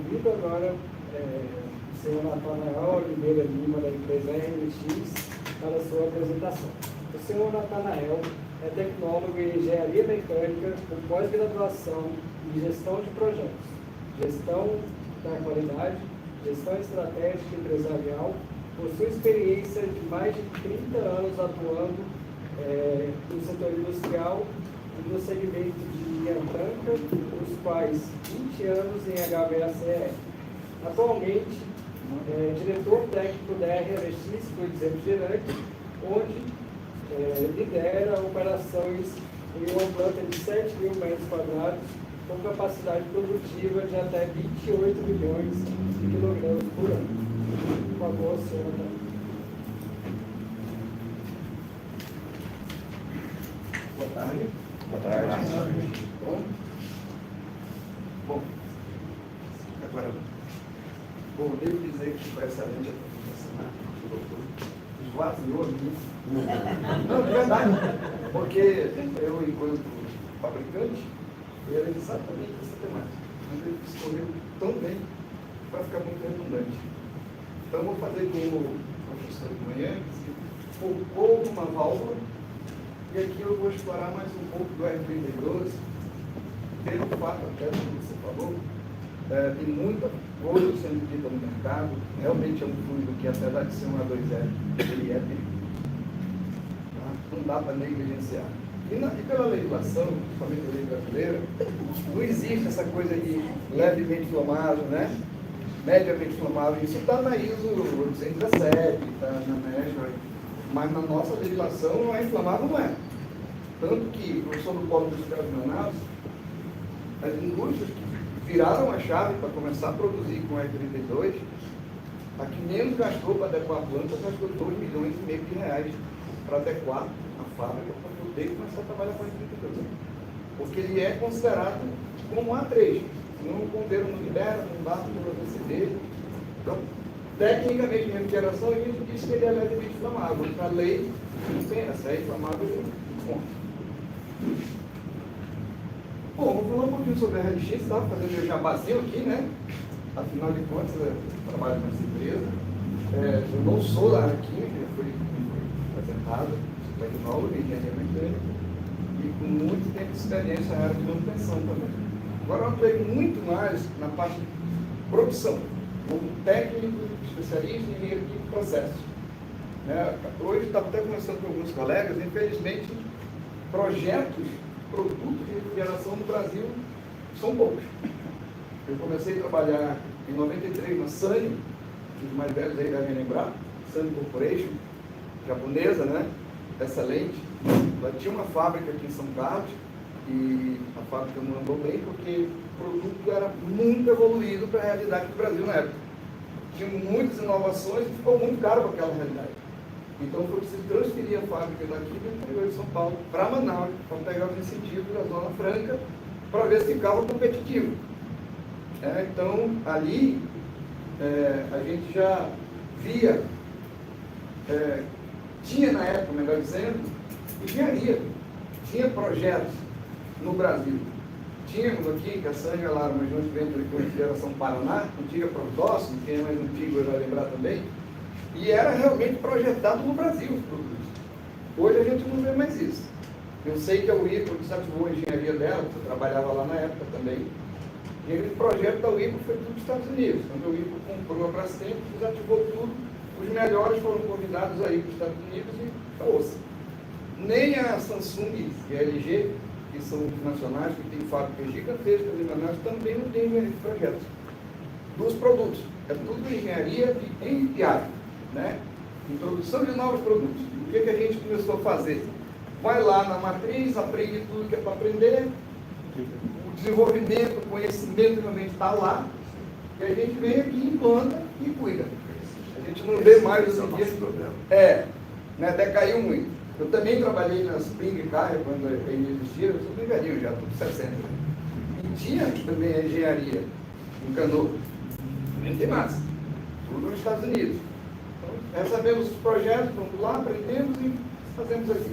desenvolvido. Agora, o senhor Natanael Oliveira Lima, da empresa RMX, para a sua apresentação. O senhor Natanael é tecnólogo em engenharia mecânica com pós-graduação em gestão de projetos, gestão da qualidade, gestão estratégica empresarial, possui experiência de mais de 30 anos atuando no setor industrial e no segmento de linha branca, os quais 20 anos em HVACR. Atualmente, diretor técnico da RMX Fluidos Refrigerantes, onde lidera operações em uma planta de 7 mil metros quadrados, com capacidade produtiva de até 28 milhões de quilogramas por ano. Por favor, senhora. Boa tarde. Boa tarde. Bom, agora, devo dizer que foi excelente a apresentação do doutor. Esvaziou a minha. Não, de verdade. Porque eu, enquanto fabricante, era exatamente essa temática. Mas ele escolheu tão bem para ficar muito redundante. Então, vou fazer como o professor de manhã, que focou numa válvula, e aqui eu vou explorar mais um pouco do R32, pelo fato até do que você falou, tem muita coisa sendo dita no mercado, realmente é um fluido que, apesar de ser um A2L, ele é perigoso. Tá? Não dá para negligenciar. E pela legislação, principalmente a lei brasileira, não existe essa coisa de levemente inflamável, né? Mediamente inflamável. Isso está na ISO 817, está na MESHA, mas na nossa legislação não é inflamável, não é. Tanto que, o professor do Polo Industrial de Manaus, as indústrias que viraram a chave para começar a produzir com R32, a que menos gastou para adequar a planta, gastou 2,5 milhões de reais para adequar a fábrica para poder começar a trabalhar com R32. Porque ele é considerado como A3. Senão o bombeiro não libera, não dá para proceder. Então, tecnicamente, em refrigeração, a gente diz que ele é levemente inflamável. A lei não tem essa, é inflamável e ponto. Bom, vou falar um pouquinho sobre a RLX, estava fazendo meu jabazinho aqui, né? Afinal de contas, eu trabalho nessa empresa. Eu não sou da área química, já fui apresentado, sou tecnólogo em engenharia mecânica e com muito tempo de experiência na área de manutenção também. Agora eu atuei muito mais na parte de produção, como técnico, especialista em engenharia de processos. Hoje estava até conversando com alguns colegas, infelizmente, projetos, produtos de refrigeração no Brasil são poucos. Eu comecei a trabalhar em 93 na Sanyo, os mais velhos aí devem lembrar, Sanyo Corporation, japonesa, né? Excelente. Ela tinha uma fábrica aqui em São Carlos e a fábrica não andou bem porque o produto era muito evoluído para a realidade do Brasil na época. Tinha muitas inovações e ficou muito caro para aquela realidade. Então foi preciso transferir a fábrica daqui do interior de São Paulo para Manaus, para pegar os incentivos da Zona Franca, para ver se ficava competitivo. Então, ali, a gente já via, tinha na época, melhor dizendo, engenharia, tinha projetos no Brasil. Tínhamos aqui, que a Sanyo lá, uma joint venture com a Refrigeração Paraná, antiga Prodóximo, quem é mais antigo vai lembrar também, e era realmente projetado no Brasil os produtos. Hoje a gente não vê mais isso. Eu sei que a UIPO desativou a engenharia dela, porque eu trabalhava lá na época também. E aquele projeto da UIPO foi tudo dos Estados Unidos. Quando a UIPO comprou a Brastemp, desativou tudo. Os melhores foram convidados aí para os Estados Unidos e ouça. Nem a Samsung e a LG, que são multinacionais, que têm fábricas gigantescas em Manaus, também não têm engenharia de projetos. Dos produtos. É tudo engenharia em área. Né? Introdução de novos produtos. O que a gente começou a fazer? Vai lá na matriz, aprende tudo que é para aprender, o desenvolvimento, o conhecimento realmente está lá, e a gente vem aqui, implanta e cuida. A gente não vê mais os problema. Né? Decaiu muito. Eu também trabalhei na Spring Carrier quando ainda existia, eu sou bem velhinho já, tudo 60. E tinha também a engenharia em Canoa. Também tem massa. Tudo nos Estados Unidos. Recebemos os projetos, vamos lá, aprendemos e fazemos aqui.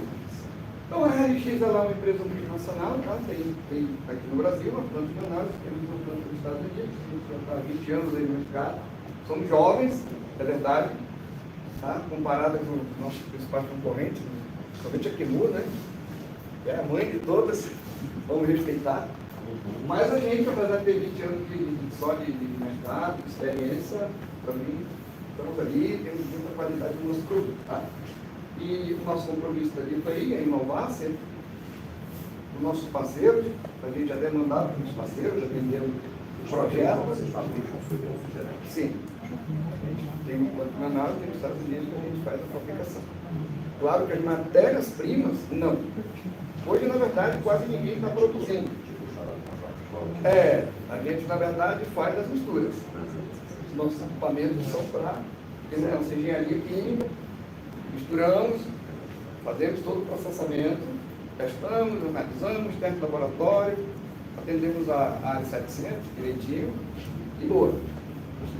Então, a RLX é uma empresa multinacional, tá? Tem aqui no Brasil, uma planta de análise, temos uma planta nos Estados Unidos, a gente já está há 20 anos aí no mercado. Somos jovens, é verdade, tá? Comparado com os nossos principais concorrentes, somente a Quemu, né? Que é a mãe de todas, vamos respeitar. Mas a gente, apesar de ter 20 anos só de mercado, de experiência, também estamos ali, temos muita qualidade do nosso produto, tá? E o nosso compromisso da Dito aí é inovar sempre. Os nossos parceiros, a gente já demandava para os parceiros, já vendeu projetos. Vocês falam que consumidor geral. Sim. Tem um plano de análise, tem nos Estados Unidos que a gente faz a fabricação. Claro que as matérias-primas, não. Hoje, na verdade, quase ninguém está produzindo. A gente, na verdade, faz as misturas. Os nossos equipamentos são para nossa engenharia química, misturamos, fazemos todo o processamento, testamos, analisamos, temos laboratório, atendemos a área 700 direitinho e boa.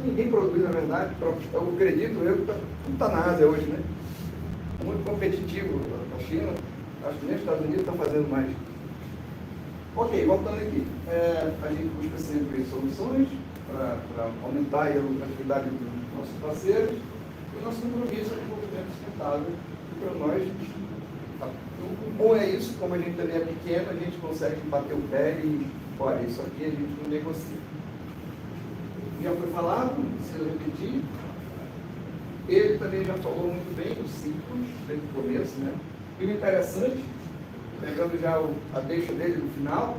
Ninguém produz, na verdade, eu acredito eu que tudo está na Ásia hoje, né? Muito competitivo a China, acho que nem os Estados Unidos estão fazendo mais. Ok, voltando aqui, a gente busca sempre soluções para aumentar a lucratividade dos nossos parceiros e o nosso compromisso é com o desenvolvimento sustentável. E para nós, o bom é isso, como a gente também é pequeno, a gente consegue bater o pé e, olha, isso aqui a gente não negocia. Já foi falado, não precisa repetir. Ele também já falou muito bem dos ciclos, desde o começo, né? E o interessante, pegando já a deixa dele no final,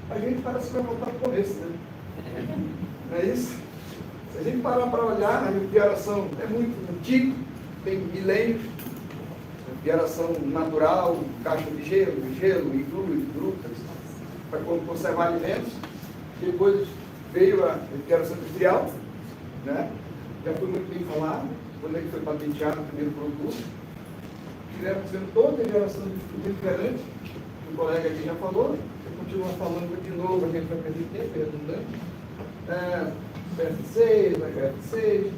a gente parece que vai voltar para o começo, né? Não é isso? Se a gente parar para olhar, a refrigeração é muito antiga, tem milênios, refrigeração natural, caixa de gelo, iglu, grutas, para conservar alimentos. Depois veio a refrigeração industrial, né? Já foi muito bem falado, quando ele foi patenteado o primeiro produto. Fizemos toda a geração de refrigerante, que o colega aqui já falou, eu continuo falando de novo, a gente vai perder tempo, é redundante. PF6, HF6,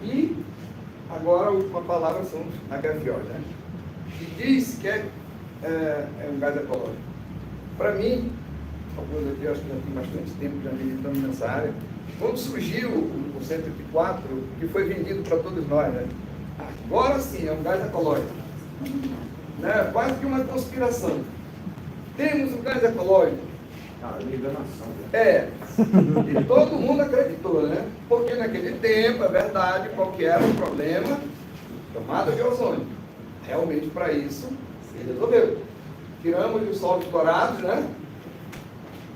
e agora a última palavra são HFO, né? Que diz que é um gás ecológico. Para mim, alguns aqui acho que já tem bastante tempo já militando nessa área, quando surgiu o 104, que foi vendido para todos nós, né? Agora sim, é um gás ecológico. Né? Quase que uma conspiração. Temos um gás ecológico. Enganação. E todo mundo acreditou, né? Porque naquele tempo, é verdade, qual que era o problema? Camada de ozônio. Realmente, para isso, se resolveu. Tiramos os solos clorados, né?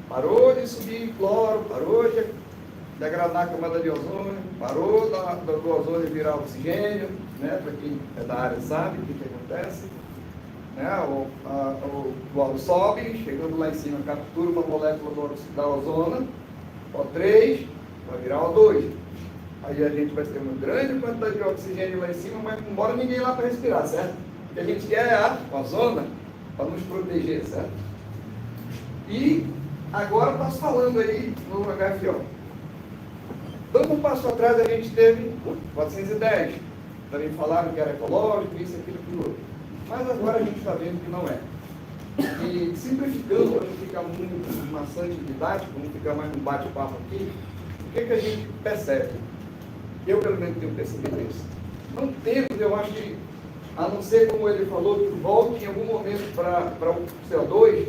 Parou de subir cloro, parou de degradar a camada de ozônio, parou do ozônio virar oxigênio, né? Para quem é da área sabe o que acontece. Né? O óleo sobe, chegando lá em cima, captura uma molécula da ozona, O3, vai virar O2. Aí a gente vai ter uma grande quantidade de oxigênio lá em cima, mas não bora ninguém lá para respirar, certo? O que a gente quer é a ozona para nos proteger, certo? E agora está se falando aí no HFO. Dando um passo atrás, a gente teve 410. Também falaram que era ecológico, isso, aquilo, aquilo outro. Mas agora a gente está vendo que não é. E simplificando, para não ficar muito maçante e didático, não ficar mais um bate-papo aqui, o que a gente percebe? Eu, pelo menos, tenho percebido isso. Não temos, eu acho que, a não ser como ele falou, que volte em algum momento para o CO2,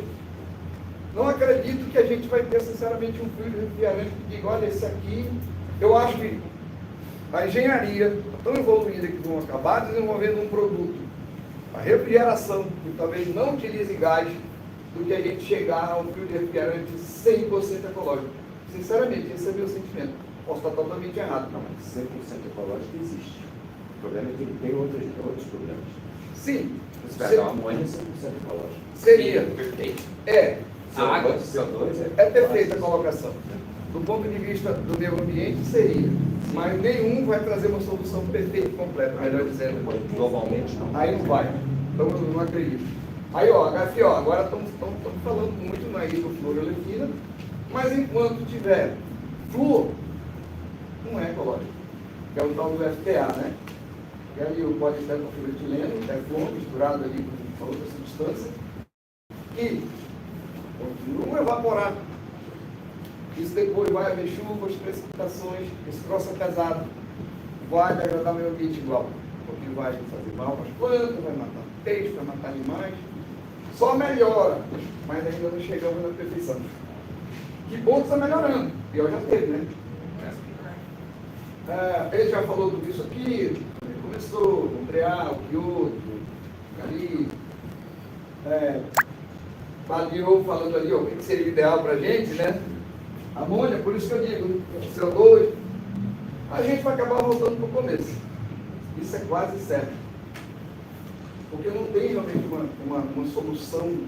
não acredito que a gente vai ter, sinceramente, um fio de refrigerante que diga, olha, esse aqui, eu acho que a engenharia está tão evoluída que vão acabar desenvolvendo um produto, a refrigeração, que talvez não utilize gás, do que a gente chegar a um fio de refrigerante 100% ecológico. Sinceramente, esse é o meu sentimento. Posso estar totalmente errado. Não, mas 100% ecológico existe. O problema é que ele tem outros problemas. Sim. Você vai dar uma moeda 100% ecológico. Seria. Perfeito. A água, CO2 é perfeita a colocação. Do ponto de vista do meio ambiente, seria. Mas nenhum vai trazer uma solução perfeita e completa, melhor dizendo. Globalmente, não. Aí não vai. Então eu não acredito. Aí, ó, HFO, agora estamos falando muito na hidrofluorolefina, mas enquanto tiver flúor, não é ecológico. Que é o tal do FTA, né? Que é ali o polietileno, Teflon, misturado ali com uma outra substância, que continuam evaporado. Isso depois vai haver chuvas, precipitações, esse troço é pesado. Vai degradar o meio ambiente igual, porque vai fazer mal para as plantas, vai matar peixe, vai matar animais. Só melhora, mas ainda não chegamos na perfeição. Que bom que está melhorando, pior já teve, né? Ele já falou tudo isso aqui, ele começou, Montreal, Kyoto, ali, Badiou falando ali, ó, o que seria ideal para a gente, né? Amônia, por isso que eu digo, CO2, a gente vai acabar voltando para o começo. Isso é quase certo. Porque não tem realmente uma solução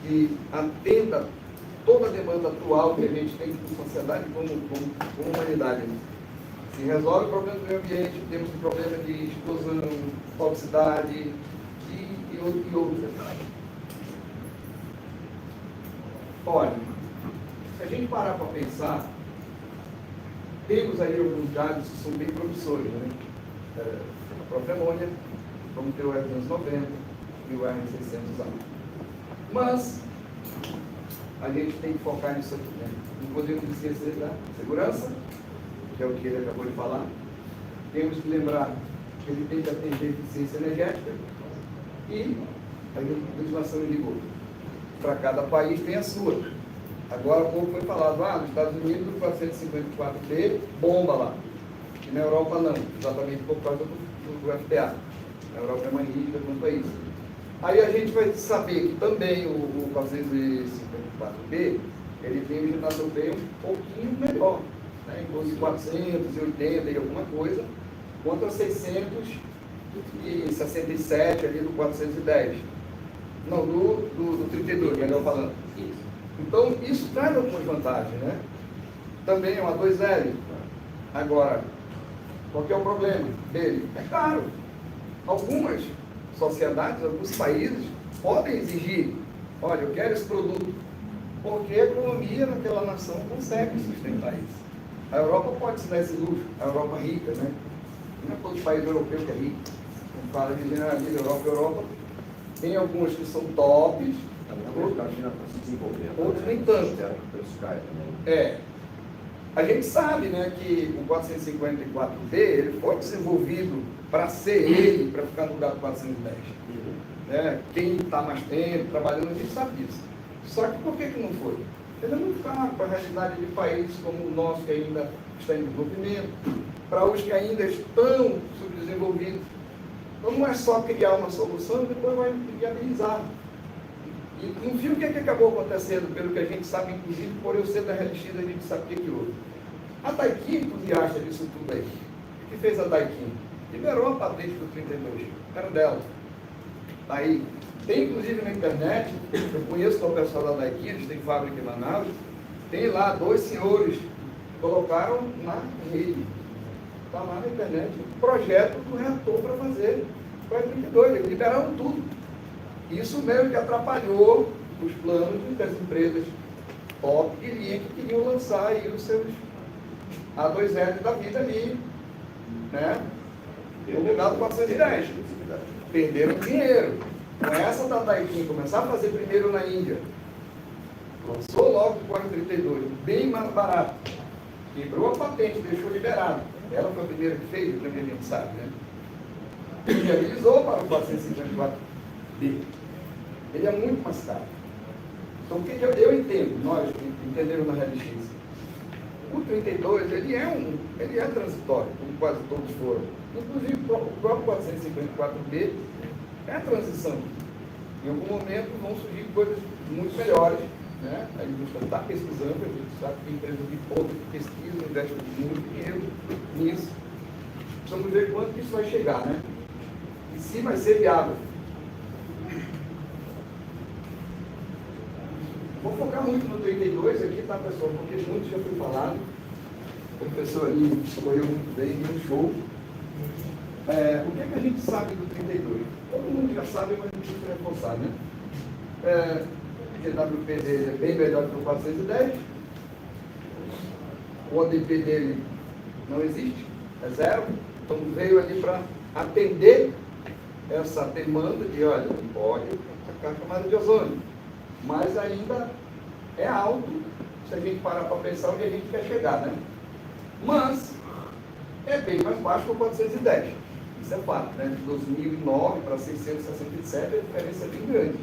que atenda toda a demanda atual que a gente tem como sociedade, como humanidade. Se resolve o problema do meio ambiente, temos um problema de explosão, toxicidade e outros. Olha, se a gente parar para pensar, temos aí alguns dados que são bem promissores, né? A própria amônia, vamos ter o R290 e o R600A. Mas a gente tem que focar nisso aqui, né? Não podemos esquecer da segurança, que é o que ele acabou de falar. Temos que lembrar que ele tem que atender a eficiência energética e a legislação em vigor. Para cada país tem a sua. Agora, como foi falado, nos Estados Unidos, o 454B bomba lá. E na Europa não, exatamente por causa do FTA. Na Europa é mais rígida quanto a isso. Aí a gente vai saber que também o 454B, ele tem um ginásio um pouquinho melhor, né? Em torno de 480 e alguma coisa, contra 667 ali do 410. Não, do 32, melhor falando. Então, isso traz algumas vantagens, né? Também é uma 2L. Agora, qual que é o problema dele? É caro. Algumas sociedades, alguns países podem exigir, olha, eu quero esse produto, porque a economia naquela nação consegue sustentar isso. A Europa pode se dar esse luxo, a Europa rica, né? Não é todo país europeu que é rico. Não fala de generalidade, Europa. Tem alguns que são tops, outros nem tanto. A gente sabe, né, que o 454B ele foi desenvolvido para ser ele, para ficar no lugar do 410. Né? Quem está mais tempo trabalhando, a gente sabe disso. Só que por que não foi? Ele é muito caro para a realidade de países como o nosso, que ainda está em desenvolvimento, para os que ainda estão subdesenvolvidos. Então não é só criar uma solução e depois vai viabilizar. E no fim, o que acabou acontecendo, pelo que a gente sabe, inclusive por eu ser da RLX, a gente sabe o que houve. A Daikin entusiasta disso tudo aí. O que fez a Daikin? Liberou a patente do 32, era dela. Aí, tem inclusive na internet, eu conheço o pessoal da Daikin, eles têm fábrica em Manaus, tem lá 2 senhores que colocaram na rede. Está lá na internet, o projeto do reator para fazer o R32, eles liberaram tudo. Isso meio que atrapalhou os planos das empresas top de linha que queriam lançar aí os seus A2L da vida ali, né? No lugar do 410. Perderam dinheiro. Com essa da Daikin começar a fazer primeiro na Índia, lançou logo o 432, bem mais barato. Quebrou a patente, deixou liberado. Ela foi a primeira que fez, que a gente sabe, né? E viabilizou para o 454B. Ele é muito mais caro. Então, o que eu entendo, nós entendemos na RLX, o 32, ele é transitório, como quase todos foram. Inclusive, o próprio 454B é a transição. Em algum momento vão surgir coisas muito melhores, né? A indústria está pesquisando, a gente sabe que tem empresas de ponta que pesquisam, investem muito dinheiro nisso. Precisamos ver quanto que isso vai chegar, né? E se vai ser viável. Vou focar muito no 32 aqui, tá, pessoal? Porque muito já foi falado. O professor ali escolheu muito bem, deu um show. O que é que a gente sabe do 32? Todo mundo já sabe, mas a gente precisa reforçar, né? O GWP dele é bem melhor que o 410. O ODP dele não existe, é zero. Então veio ali para atender essa demanda de, olha, pode a camada de ozônio. Mas ainda é alto, se a gente parar para pensar onde a gente quer chegar, né? Mas é bem mais baixo que o 410. Isso é fato, né? De 2009 para 667, a diferença é bem grande.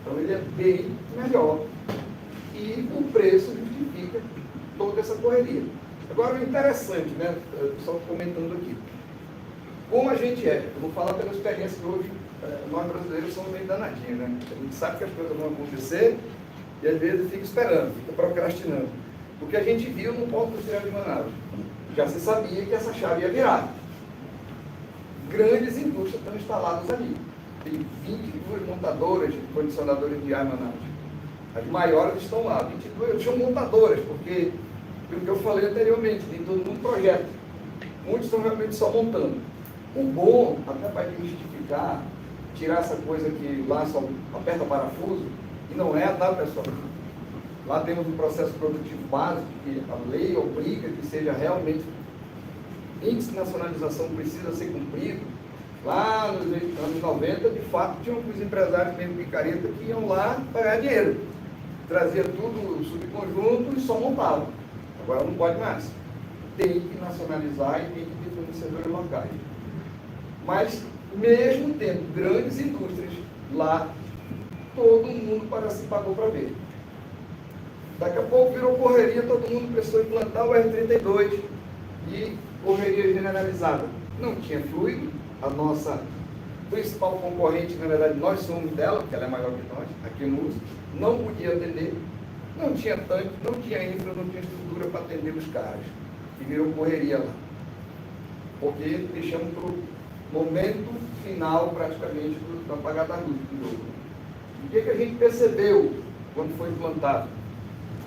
Então ele é bem melhor. E o preço justifica toda essa correria. Agora, o interessante, né? Só comentando aqui. Como a gente é, eu vou falar pela experiência que hoje nós brasileiros somos meio danadinhos, né? A gente sabe que as coisas vão acontecer e às vezes fica esperando, fica procrastinando. Porque a gente viu no ponto industrial de Manaus. Já se sabia que essa chave ia virar. Grandes indústrias estão instaladas ali. Tem 22 montadoras de condicionadores de ar em Manaus. As maiores estão lá. 22 são montadoras, porque, pelo que eu falei anteriormente, tem todo mundo projeto. Muitos estão realmente só montando. O bom, até para justificar, tirar essa coisa que lá só aperta parafuso, e não é, tá, pessoal? Lá temos um processo produtivo básico, que a lei obriga que seja realmente índice de nacionalização precisa ser cumprido. Lá nos anos 90, de fato, tinham os empresários mesmo picareta que iam lá pagar dinheiro. Trazia tudo subconjunto e só montavam. Agora não pode mais. Tem que nacionalizar e tem que ter fornecedores locais. Mas, mesmo tendo grandes indústrias lá, todo mundo parece que pagou para ver. Daqui a pouco virou correria, todo mundo precisou implantar o R32 e correria generalizada. Não tinha fluido, a nossa principal concorrente, na verdade, nós somos dela, porque ela é maior que nós, aqui no uso, não podia atender, não tinha tanque, não tinha infra, não tinha estrutura para atender os caras. E virou correria lá. Porque deixamos para o momento final, praticamente, do apagar da luz do jogo. O que a gente percebeu quando foi implantado?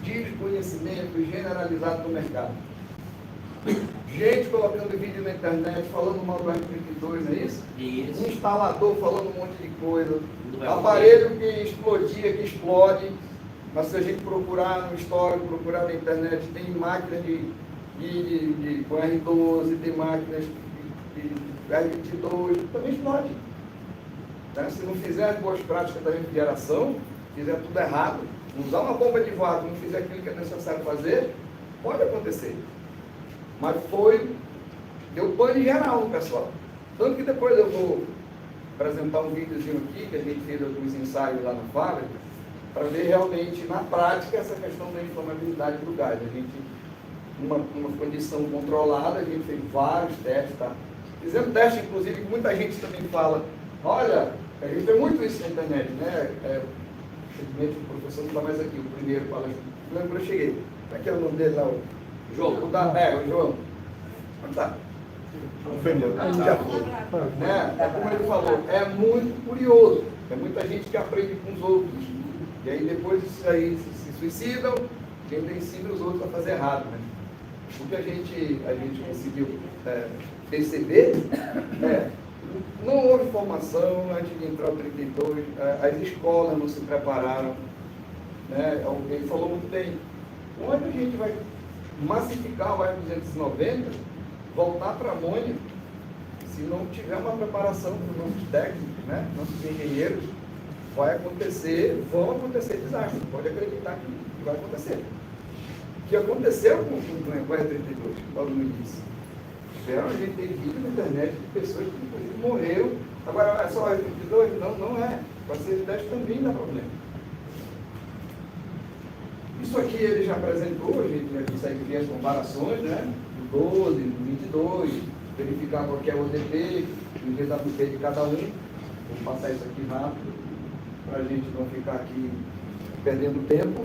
Desconhecimento generalizado do mercado. Gente colocando vídeo na internet, falando mal do R32, não é isso? Isso. Instalador falando um monte de coisa. Aparelho que explodia, que explode. Mas se a gente procurar no histórico, procurar na internet, tem máquinas com R12, tem máquinas de R22, também explode. Né? Se não fizer as boas práticas da refrigeração, fizer tudo errado, usar uma bomba de vácuo, não fizer aquilo que é necessário fazer, pode acontecer. Mas deu pane geral no pessoal. Tanto que depois eu vou apresentar um videozinho aqui, que a gente fez alguns ensaios lá na fábrica, para ver realmente, na prática, essa questão da inflamabilidade do gás. A gente, numa condição controlada, a gente fez vários testes, tá? Fizemos teste, inclusive, que muita gente também fala, olha, a gente vê muito isso na internet, né? Infelizmente o professor não está mais aqui, o primeiro palestrante. Lembra quando eu cheguei? Como é que é o nome dele lá? O João. O João. Onde está? É como ele falou, é muito curioso. É muita gente que aprende com os outros. E aí depois isso aí se suicidam, quem ensina os outros a fazer errado. Né? O que a gente conseguiu perceber não houve formação antes de entrar o 32, as escolas não se prepararam. Né? Ele falou muito bem. Onde a gente vai massificar o R290, voltar para a amônia, se não tiver uma preparação dos nossos técnicos, né? Nossos engenheiros, vão acontecer desastres. Pode acreditar que vai acontecer. O que aconteceu com o R32, logo no início. A gente teve vídeo na internet de pessoas que inclusive morreram. Agora, é só R32? Não é. O R10 também dá problema. Isso aqui ele já apresentou, a gente já consegue ver as comparações, né? Do 12, do 22, verificar qual é o ODP, o GWP de cada um. Vou passar isso aqui rápido, para a gente não ficar aqui perdendo tempo.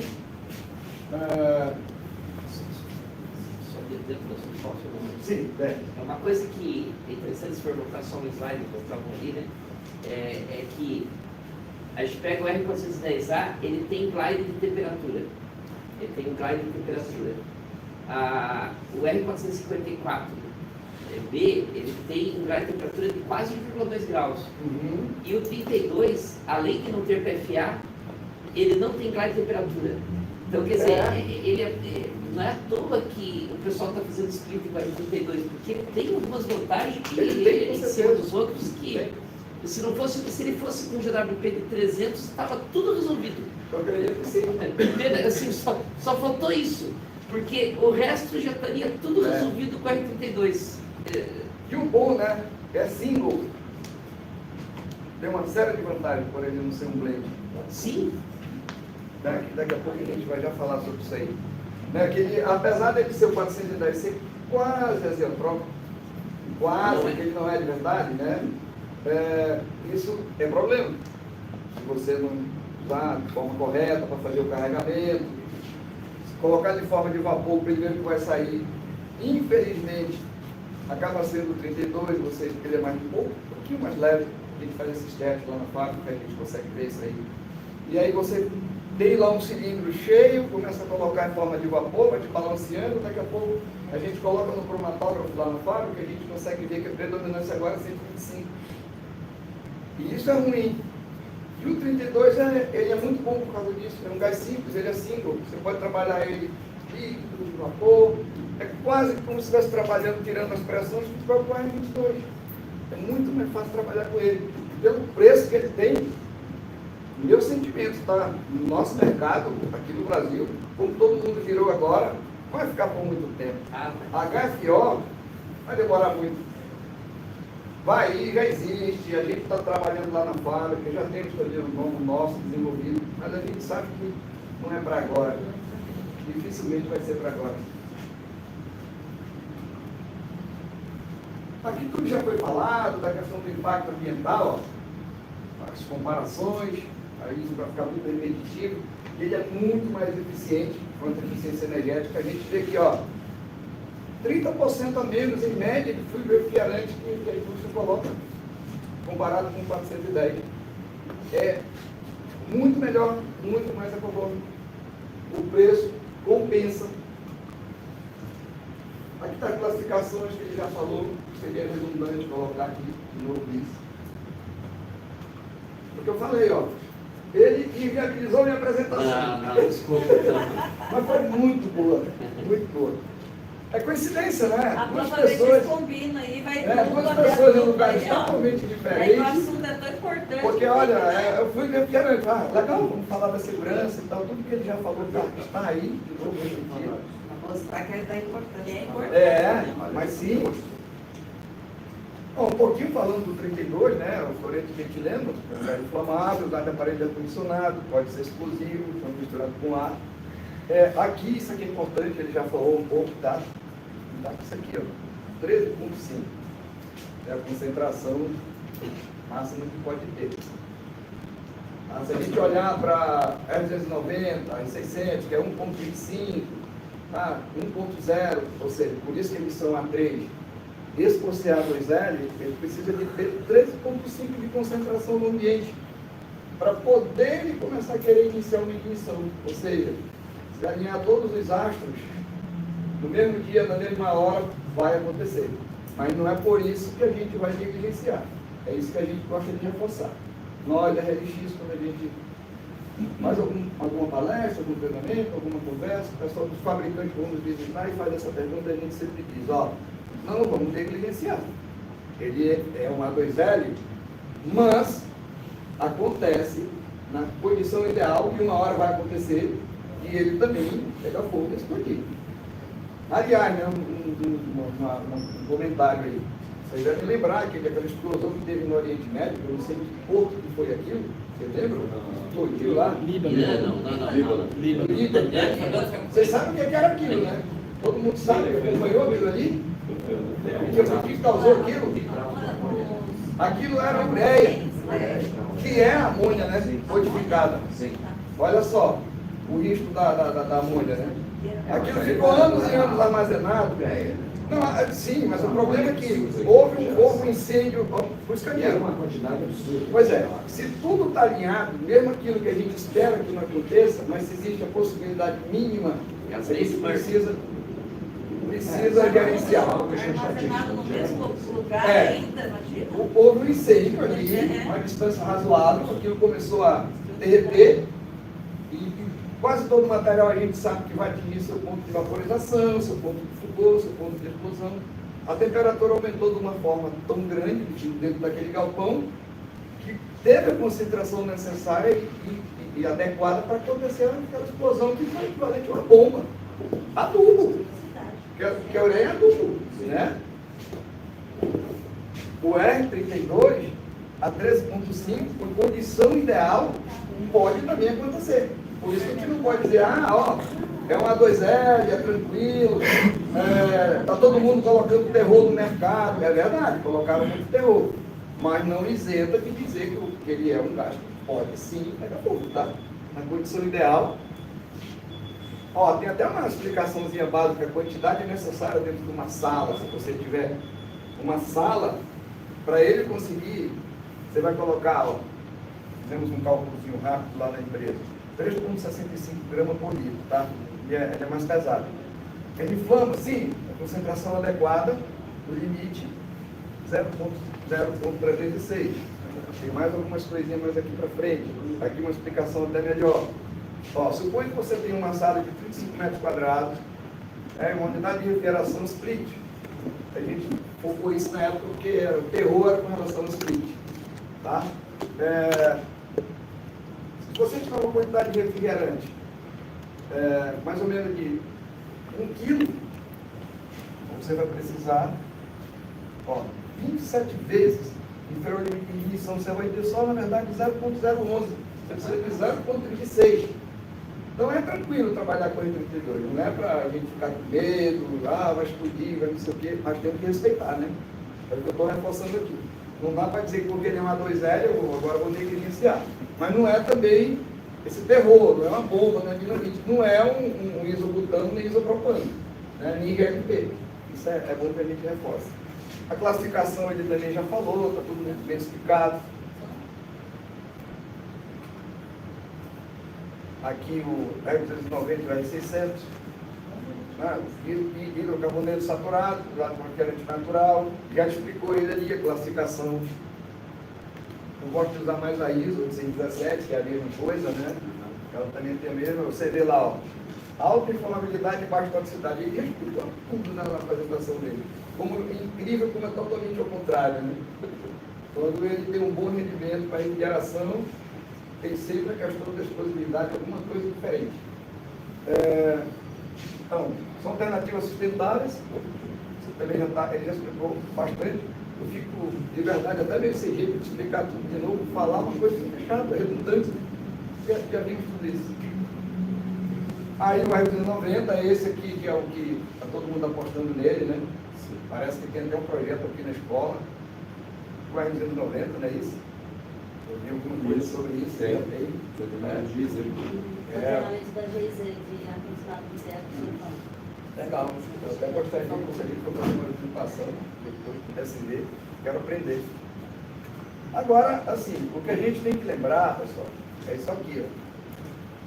Sim, é uma coisa que é interessante, se for botar só um slide, botar ali, né? É que a gente pega o R410A, ele tem glide de temperatura. Ele tem um glide de temperatura. O R454B, ele tem um glide de temperatura de quase 1,2 graus. Uhum. E o 32, além de não ter PFA, ele não tem glide de temperatura. Então, quer dizer, não é à toa que o pessoal está fazendo split com o R32, porque ele tem algumas vantagens em cima dos outros que Se ele fosse com GWP de 300, estava tudo resolvido. Eu acredito que sim. Entendeu? Assim, só faltou isso. Porque o resto já estaria tudo resolvido com o R32. E o bom, né? É single. Tem uma série de vantagens por ele não ser um blend. Sim. Daqui a pouco a gente vai já falar sobre isso aí. Né? Que ele, apesar dele ser o 410 ser quase azeotrópico, quase, que ele não é de verdade, né? Isso é problema. Se você não usar de forma correta para fazer o carregamento, se colocar de forma de vapor, o primeiro que vai sair, infelizmente, acaba sendo o 32, porque ele é mais um pouquinho mais leve. A gente faz esses testes lá na fábrica, a gente consegue ver isso aí. E aí você tem lá um cilindro cheio, começa a colocar em forma de vapor, vai te balanceando, daqui a pouco a gente coloca no cromatógrafo lá na fábrica, a gente consegue ver que a predominância agora é 125. E isso é ruim. E o 32 ele é muito bom por causa disso, é um gás simples, ele é single, você pode trabalhar ele líquido, de vapor, é quase como se estivesse trabalhando, tirando as pressões do próprio R22. É muito mais fácil trabalhar com ele. Pelo preço que ele tem, meu sentimento está no nosso mercado, aqui no Brasil, como todo mundo virou agora, vai ficar por muito tempo. A HFO vai demorar muito. Vai ir, já existe, a gente está trabalhando lá na fábrica, já temos também um nome nosso desenvolvido, mas a gente sabe que não é para agora. Dificilmente vai ser para agora. Aqui tudo já foi falado, da questão do impacto ambiental, ó, as comparações, aí isso vai ficar muito repetitivo, ele é muito mais eficiente quanto à eficiência energética. A gente vê aqui, ó, 30% a menos em média de fluido refrigerante que a indústria coloca, comparado com 410. É muito melhor, muito mais econômico. O preço compensa. Aqui está as classificações que ele já falou, seria redundante colocar aqui de novo isso. Porque eu falei, ó, ele inviabilizou minha apresentação. Não, desculpa. Mas foi muito boa, muito boa. É coincidência, né? A Duas próxima vez pessoas, vocês combinam aí, vai duas pessoas em lugares totalmente Aí o diferentes. assunto é tão importante. Porque, olha, eu fui refrigerante, legal, vamos falar da segurança e tal, tudo que ele já falou está aí, de novo repetido. Mostrar que ele dá importância. É importante. Mas sim. Bom, um pouquinho falando do 32, né? O fluorete de etileno, é inflamável, dá de aparelho de ar-condicionado, pode ser explosivo, quando misturado com ar. Aqui, isso aqui é importante, ele já falou um pouco, tá? Isso aqui, ó, 13,5. É a concentração máxima que pode ter. Se a gente olhar para R290, R600, que é 1,25, 1,0, ou seja, por isso que eles são A3, esse por ser A2L, ele precisa de ter 13,5 de concentração no ambiente para poder ele começar a querer iniciar uma ignição. Ou seja, se alinhar todos os astros, no mesmo dia, na mesma hora, vai acontecer. Mas não é por isso que a gente vai negligenciar. É isso que a gente gosta de reforçar. Nós, da RLX, quando a gente faz alguma palestra, algum treinamento, alguma conversa, o pessoal dos fabricantes vão nos visitar e faz essa pergunta, a gente sempre diz, não vamos negligenciar. Ele é um A2L, mas acontece na condição ideal que uma hora vai acontecer e ele também pega fogo e explodir. Aliás, né, um comentário aí. Vocês devem lembrar que aquela explosão que teve no Oriente Médio, eu não sei de que porto que foi aquilo, você lembra? Explodiu lá? Líbano. Líbano, né? Vocês sabem o que era aquilo, né? Todo mundo sabe, acompanhou aquilo ali? O que causou aquilo? Aquilo era ureia, que é a amônia, né? Modificada. Olha só, o risco da amônia, né? Aquilo ficou anos e anos armazenado. Não, sim, mas o problema é que houve um incêndio, por isso que Era uma quantidade absurda. Pois é, se tudo está alinhado, mesmo aquilo que a gente espera que não aconteça, mas se existe a possibilidade mínima, a gente precisa gerenciar. Armazenado no mesmo lugar ainda, imagina. Houve um incêndio ali, uma distância razoável, aquilo começou a derreter, e quase todo o material a gente sabe que vai atingir seu ponto de vaporização, seu ponto de fulgor, seu ponto de explosão. A temperatura aumentou de uma forma tão grande dentro daquele galpão que teve a concentração necessária e adequada para acontecer aquela explosão que foi equivalente a uma bomba. Adubo. Que a ureia é adubo, né? O R32 a 13,5, por condição ideal, pode também acontecer. Por isso que a gente não pode dizer, é um A2L, é tranquilo, está todo mundo colocando terror no mercado. É verdade, colocaram muito terror. Mas não isenta de dizer que ele é um gás que pode sim pegar fogo, tá? Na condição ideal. Tem até uma explicaçãozinha básica, a quantidade necessária dentro de uma sala. Se você tiver uma sala, para ele conseguir, você vai colocar, fizemos um cálculozinho rápido lá na empresa, 3,65 gramas por litro, tá? Ele é mais pesado. Ele inflama, sim, a concentração adequada, no limite 0,306. Tem mais algumas coisinhas mais aqui para frente. Aqui uma explicação até melhor. Suponha que você tem uma sala de 35 metros quadrados, uma unidade de refrigeração split. A gente focou isso na época porque o terror era com relação ao split. Tá? Se você tiver uma quantidade de refrigerante, mais ou menos de 1 quilo, você vai precisar 27 vezes inferior ao limite de emissão. Você vai ter só, na verdade, 0,011. Você precisa de 0,36. Então é tranquilo trabalhar com R32. Não é para a gente ficar com medo, vai explodir, vai não sei o quê, mas tem que respeitar, né? É o que eu estou reforçando aqui. Não dá para dizer que porque ele é uma 2L, eu agora vou negligenciar. Mas não é também esse terror, não é uma bomba, não é dinamite, não é um isobutano nem isopropano, né? Nem GLP. Isso é bom que a gente reforce. A classificação ele também já falou, está tudo muito bem explicado. Aqui o R290 e o R600, hidrocarboneto saturado, usado por aquele antinatural, já explicou ele ali a classificação. Eu gosto de usar mais a ISO 117, que é a mesma coisa, né? Ela também tem a mesma, você vê lá, alta inflamabilidade e baixa toxicidade. Ele já explicou tudo na apresentação dele. Como incrível, como é totalmente ao contrário, né? Quando ele tem um bom rendimento para refrigeração, tem sempre a questão da explosividade, alguma coisa diferente. Então, são alternativas sustentáveis, ele já explicou bastante. Eu fico, de verdade, até meio sem jeito de explicar tudo de novo, falar uma coisa chata, redundante, já vimos tudo isso. Aí o R290, esse aqui que é o que está todo mundo apostando nele, né? Parece que tem até um projeto aqui na escola, o R290, não é isso? Eu vi alguma coisa sobre isso, tem. Foi da GIZ. Da GIZ, de ar-condicionado interno. Legal, eu até gostaria de conseguir fazer uma apresentação, depois pudesse ver, quero aprender. Agora, assim, o que a gente tem que lembrar, pessoal, é isso aqui, ó.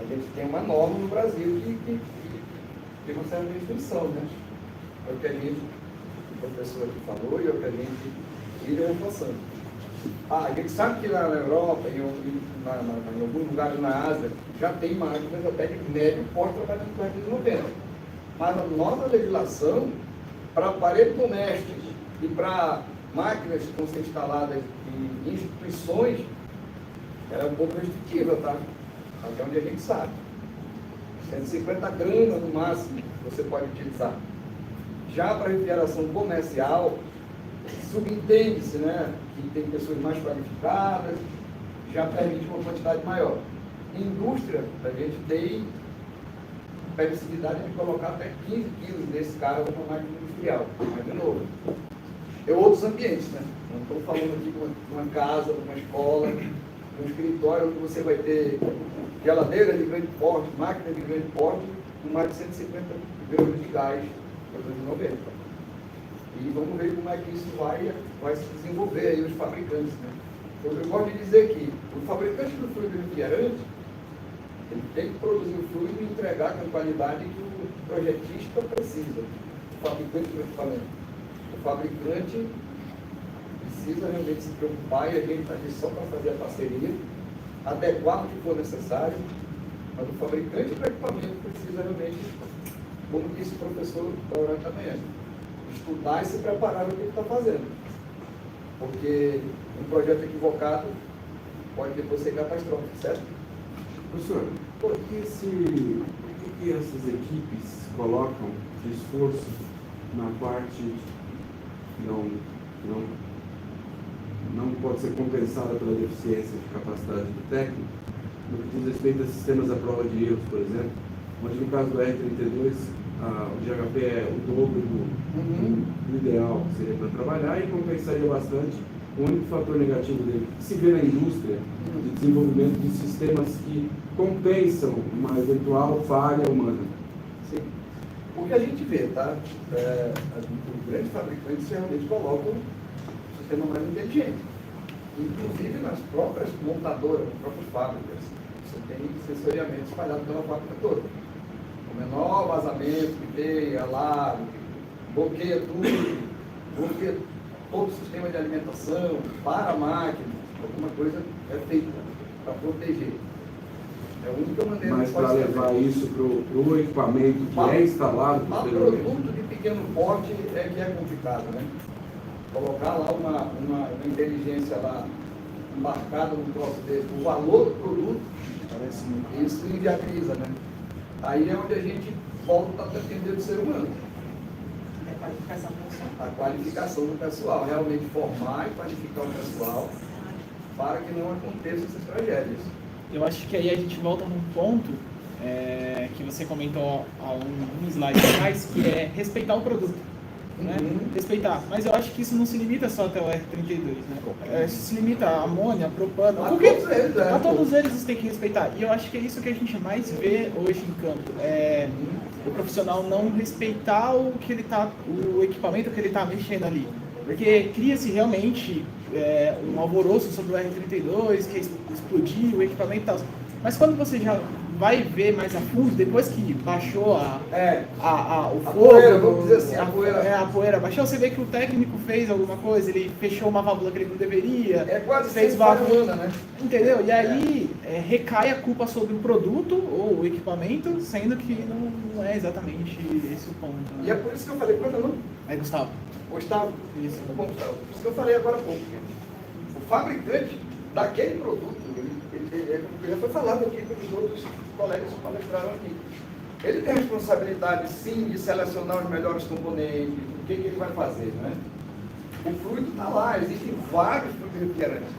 A gente tem uma norma no Brasil que tem uma certa restrição, né? É o que a gente, o professor aqui falou, e é o que a gente iria reforçando. A gente sabe que lá na Europa, em alguns lugares na Ásia, já tem máquinas até de médio porte trabalhando com R290. Mas a nossa legislação, para aparelhos domésticos e para máquinas que vão ser instaladas em instituições, ela é um pouco restritiva, tá? Até onde a gente sabe. 150 gramas no máximo você pode utilizar. Já para refrigeração comercial, subentende-se, né, que tem pessoas mais qualificadas, já permite uma quantidade maior. Em indústria, a gente tem permissividade de colocar até 15 quilos desse cara numa máquina industrial. Mas, de novo, é outros ambientes, né? Não estou falando aqui de uma casa, de uma escola, de um escritório onde você vai ter geladeira de grande porte, máquina de grande porte, com mais de 150 gramas de gás para 290. E vamos ver como é que isso vai se desenvolver aí, os fabricantes, né? Eu gosto de dizer que o fabricante do fluido refrigerante, ele tem que produzir o fluido e entregar com a qualidade que o projetista precisa, o fabricante do equipamento. O fabricante precisa realmente se preocupar e a gente está aqui só para fazer a parceria, adequar o que for necessário, mas o fabricante do equipamento precisa realmente, como disse o professor durante a manhã, estudar e se preparar no que ele está fazendo. Porque um projeto equivocado pode depois ser catastrófico, certo? Professor, por que essas equipes colocam esforço na parte que não pode ser compensada pela deficiência de capacidade do técnico, no que diz respeito a sistemas à prova de erros, por exemplo, onde no caso do R32, o GHP é o dobro do ideal que seria para trabalhar e compensaria bastante. O único fator negativo dele que se vê na indústria de desenvolvimento de sistemas que compensam uma eventual falha humana. Sim. O que a gente vê, tá? Os grandes fabricantes realmente colocam um sistema mais inteligente. Inclusive nas próprias montadoras, nas próprias fábricas. Você tem sensoriamento espalhado pela fábrica toda. O menor vazamento que veio, lá, bloqueia tudo, bloqueia todo o sistema de alimentação, para a máquina, alguma coisa é feita para proteger. É a única maneira Mas que para pode ser levar feito. isso para o equipamento que é instalado Para posteriormente. produto de pequeno porte é que é complicado, né? Colocar lá uma inteligência lá embarcada no troço dele, o valor do produto, isso inviabiliza, né? Aí é onde a gente volta a depender do ser humano. É qualificação profissional. A qualificação do pessoal, realmente formar e qualificar o pessoal para que não aconteçam essas tragédias. Eu acho que aí a gente volta num ponto que você comentou há um slide atrás, que é respeitar o produto. Né? Respeitar. Mas eu acho que isso não se limita só até o R32, né? Isso se limita a amônia, a propano, a todos eles você tem que respeitar. E eu acho que é isso que a gente mais vê hoje em campo. O profissional não respeitar o equipamento que ele está mexendo ali. Porque cria-se realmente um alvoroço sobre o R32, que explodiu o equipamento e tal. Mas quando você já vai ver mais a fundo, depois que baixou o fogo, poeira, vamos dizer assim, a poeira baixou, você vê que o técnico fez alguma coisa, ele fechou uma válvula que ele não deveria, É quase fez sem válvula, válvula, né? entendeu? E aí recai a culpa sobre o produto ou o equipamento, sendo que não é exatamente esse o ponto. Né? E é por isso que eu falei, quando eu não Aí, Gustavo. Gustavo, Isso. tá bom, Gustavo. Por isso que eu falei agora há pouco. O fabricante daquele produto, ele já foi falado aqui pelos outros colegas que palestraram aqui. Ele tem a responsabilidade, sim, de selecionar os melhores componentes, o que ele vai fazer, né? O fluido está lá, existem vários fluidos refrigerantes.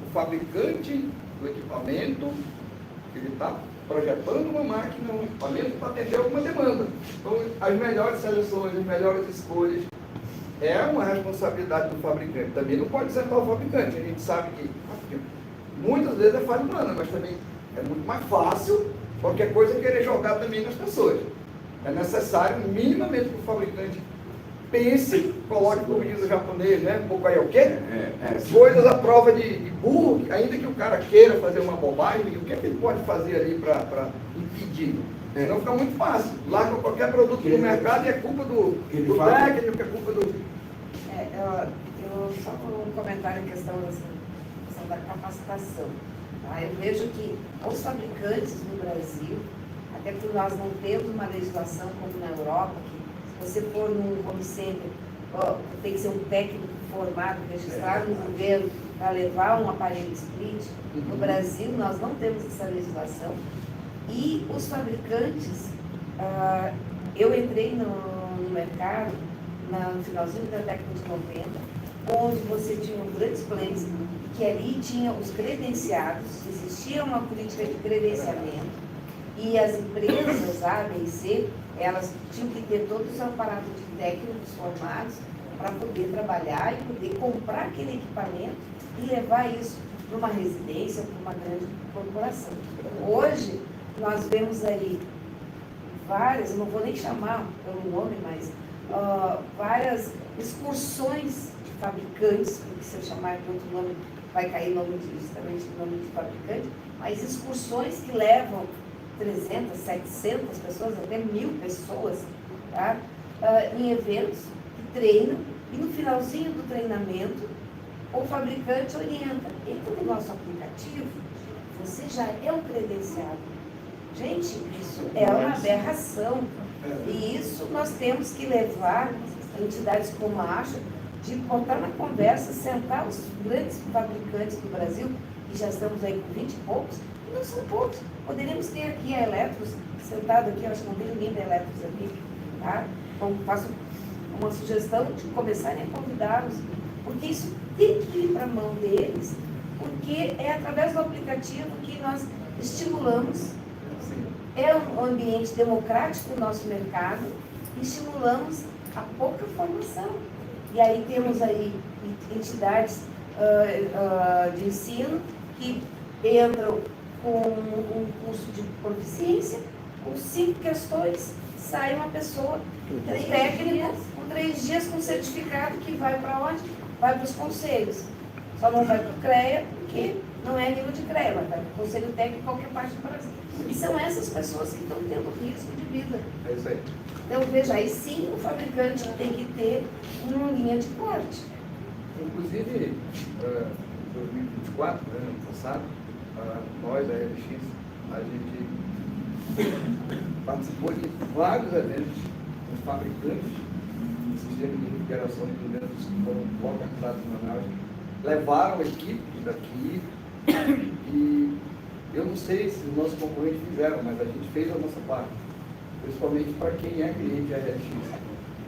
O fabricante do equipamento, ele está projetando uma máquina, um equipamento para atender alguma demanda. Então, as melhores seleções, as melhores escolhas, é uma responsabilidade do fabricante. Também não pode isentar o fabricante. A gente sabe que muitas vezes é falha humana, mas também é muito mais fácil qualquer coisa querer jogar também nas pessoas. É necessário minimamente que o fabricante pense, coloque, como diz o japonês, né? Um pouco aí o quê? Coisas à prova de burro, ainda que o cara queira fazer uma bobagem, o que ele pode fazer ali para impedir? Senão fica muito fácil. Larga qualquer produto no mercado e é culpa do técnico, é culpa do... Eu só um comentário em questão da capacitação. Tá? Eu vejo que os fabricantes no Brasil, até porque nós não temos uma legislação como na Europa, que se você for num home center, tem que ser um técnico formado, registrado no governo para levar um aparelho split. No Brasil nós não temos essa legislação. E os fabricantes, eu entrei no mercado no finalzinho da década de 90, onde você tinha grandes planos, que ali tinha os credenciados, existia uma política de credenciamento, e as empresas A, B e C, elas tinham que ter todos os aparatos de técnicos formados para poder trabalhar e poder comprar aquele equipamento e levar isso para uma residência, para uma grande corporação. Hoje, nós vemos aí várias, não vou nem chamar pelo nome, mas várias excursões de fabricantes, porque se eu chamar de outro nome, vai cair nome justamente o nome de fabricante, mas excursões que levam 300, 700 pessoas, até 1000 pessoas, tá? Em eventos que treinam, e no finalzinho do treinamento, o fabricante orienta. Entra no nosso aplicativo, você já é um credenciado. Gente, isso é uma aberração. E isso nós temos que levar entidades como a ASHA, de botar na conversa, sentar os grandes fabricantes do Brasil que já estamos aí com 20 e poucos, e não são poucos. Poderíamos ter aqui a Eletros, sentado aqui, eu acho que não tem ninguém da Eletros aqui, tá? Então, faço uma sugestão de começarem a convidá-los, porque isso tem que ir para a mão deles, porque é através do aplicativo que nós estimulamos, é um ambiente democrático do nosso mercado, e estimulamos a pouca formação. E aí temos aí entidades de ensino que entram com um curso de proficiência, com 5 questões, sai uma pessoa técnica, com 3 dias com certificado, que vai para onde? Vai para os conselhos. Só não vai para o CREA, porque não é nível de CREA, mas vai para o Conselho Técnico em qualquer parte do Brasil. E são essas pessoas que estão tendo risco de vida. É isso aí. Então, veja, aí sim o fabricante tem que ter uma linha de corte. Inclusive, em 2024, ano passado, nós, da RLX, a gente participou de vários eventos com fabricantes de sistemas de refrigeração de alimentos que foram localizados em Manaus. Levaram equipes daqui e eu não sei se os nossos concorrentes fizeram, mas a gente fez a nossa parte, principalmente para quem é cliente da RLX.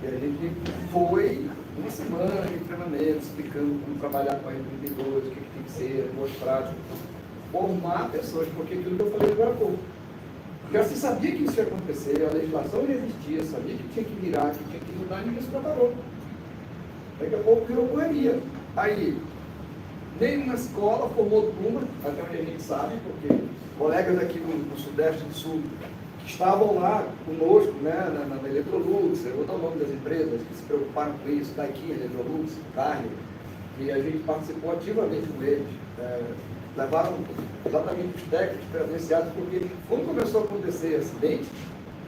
E a gente foi uma semana de treinamento, explicando como trabalhar com a R32, o que tem que ser, mostrar, formar pessoas, porque aquilo que eu falei agora há pouco. Já se sabia que isso ia acontecer, a legislação já existia, sabia que tinha que virar, que tinha que mudar, e ninguém se preparou. Daqui a pouco virou correria. Aí, nenhuma escola formou turma, até onde a gente sabe, porque colegas aqui no Sudeste e do Sul que estavam lá conosco, né, na Electrolux, eu vou dar o nome das empresas que se preocuparam com isso, Daikin, Electrolux, Carne, e a gente participou ativamente com eles. Levaram exatamente os técnicos credenciados, porque quando começou a acontecer acidente,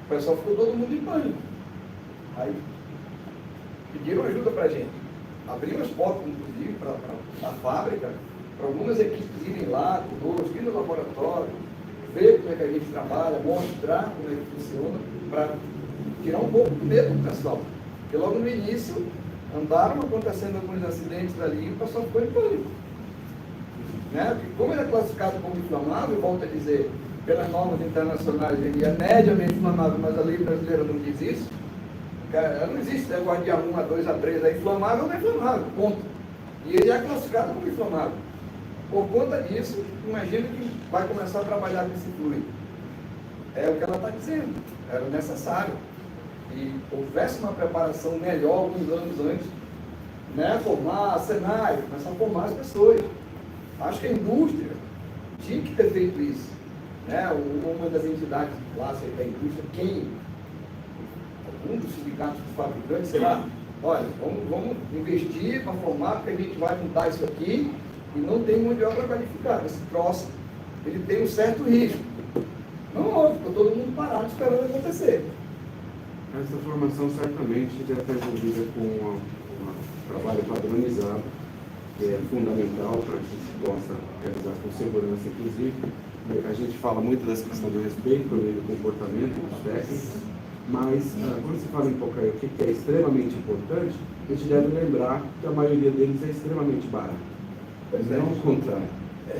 o pessoal ficou todo mundo em pânico. Aí pediram ajuda para a gente. Abriram as portas, inclusive, para a fábrica, para algumas equipes irem lá conosco, ir no laboratório, ver como é que a gente trabalha, mostrar como é que funciona, para tirar um pouco do medo do pessoal. Porque logo no início andaram acontecendo alguns acidentes ali e o pessoal ficou em pânico. Né? Porque como ele é classificado como inflamável, volto a dizer, pelas normas internacionais ele é mediamente inflamável, mas a lei brasileira não diz isso. Não existe negócio de A1, A2, A3, é inflamável ou não é inflamável, ponto. E ele é classificado como inflamável. Por conta disso, imagina que vai começar a trabalhar com esse fluido. É o que ela está dizendo, era necessário. E houvesse uma preparação melhor alguns anos antes, né? Formar a Senai, começar a formar as pessoas. Acho que a indústria tinha que ter feito isso. Né? Uma das entidades lá da indústria, um dos sindicatos dos fabricantes, sei lá, olha, vamos investir para formar, porque a gente vai mudar isso aqui e não tem mão de obra qualificada. Esse troço, ele tem um certo risco. Não houve, ficou todo mundo parado esperando acontecer. Essa formação certamente deve estar envolvida com um trabalho padronizado, que é fundamental para que se possa realizar com segurança, inclusive. A gente fala muito dessa questão do respeito pelo meio do comportamento dos técnicos, mas quando se fala em qualquer o que é extremamente importante, a gente deve lembrar que a maioria deles é extremamente barato, não o contrário.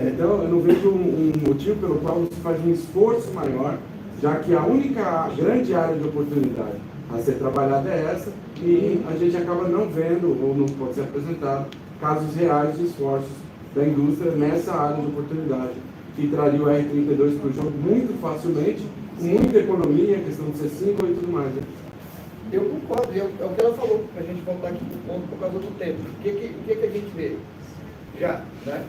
Então, eu não vejo um motivo pelo qual se faz um esforço maior, já que a única grande área de oportunidade a ser trabalhada é essa, e a gente acaba não vendo, ou não pode ser apresentado, casos reais de esforços da indústria nessa área de oportunidade, que traria o R32 para o jogo muito facilmente, com muita economia, questão de C5 e tudo mais. Né? Eu concordo, é o que ela falou, para a gente voltar aqui no ponto por causa do tempo. O que a gente vê? Já, né?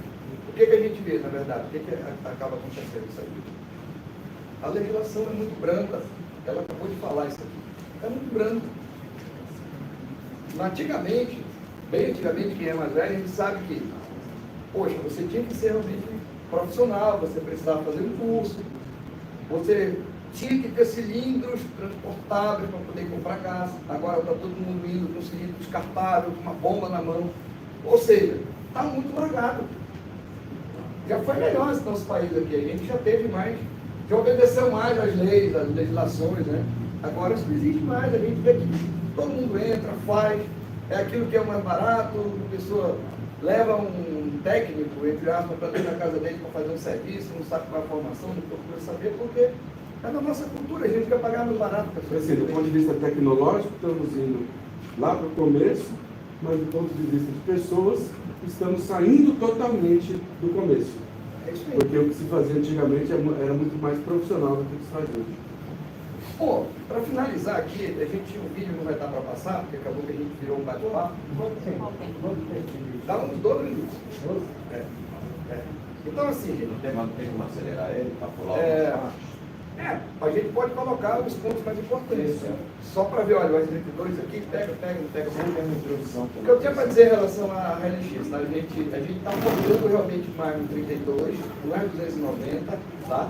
O que a gente vê, na verdade? O que acaba acontecendo isso aí? A legislação é muito branca. Ela acabou de falar isso aqui. É muito branca. Antigamente, bem antigamente, quem é mais velho, a gente sabe que, poxa, você tinha que ser realmente profissional, você precisava fazer um curso, você tinha que ter cilindros transportáveis para poder comprar gás. Agora está todo mundo indo com cilindro descartável, com uma bomba na mão. Ou seja, está muito largado. Já foi melhor esse nosso país aqui, a gente já teve mais, já obedeceu mais às leis, às legislações, né? Agora isso não existe mais, a gente vê que todo mundo entra, faz, é aquilo que é o mais barato, a pessoa leva um um técnico, entre aspas, para dentro da casa dele para fazer um serviço, não sabe qual é a formação, não procura saber, porque é da nossa cultura, a gente quer pagar no barato. Assim, do ponto de vista tecnológico, estamos indo lá para o começo, mas do ponto de vista de pessoas, estamos saindo totalmente do começo. É isso aí. Porque o que se fazia antigamente era muito mais profissional do que o que se faz hoje. Bom, para finalizar aqui, o vídeo não vai dar para passar, porque acabou que a gente virou um bate-papo. Dá uns 12 minutos. É. Então, assim, gente, Não tem como acelerar ele para pular a gente pode colocar os pontos mais importantes. Só para ver, olha, o S32 aqui, pega, não pega. O que eu tinha para dizer em relação à RLX, tá? A gente está focando realmente mais no 32, no R290, tá?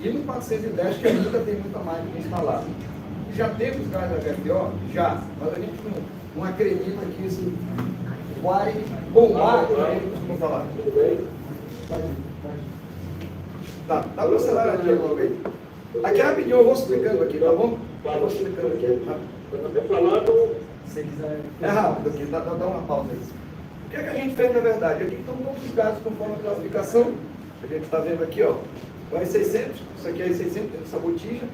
E no 410, que ainda tem muita máquina instalada. Já temos gás HFO? Já, mas a gente não acredita que isso vai bombar, como a gente costuma falar. Tá, dá para acelerar aqui logo aí. Aqui rapidinho, eu vou explicando aqui, tá bom? Eu vou explicando aqui. É rápido aqui, dá uma pausa aí. O que é que a gente fez na verdade? Aqui estão todos os gases conforme a classificação. A gente está vendo aqui, ó. O R600, isso aqui é R600, essa botija.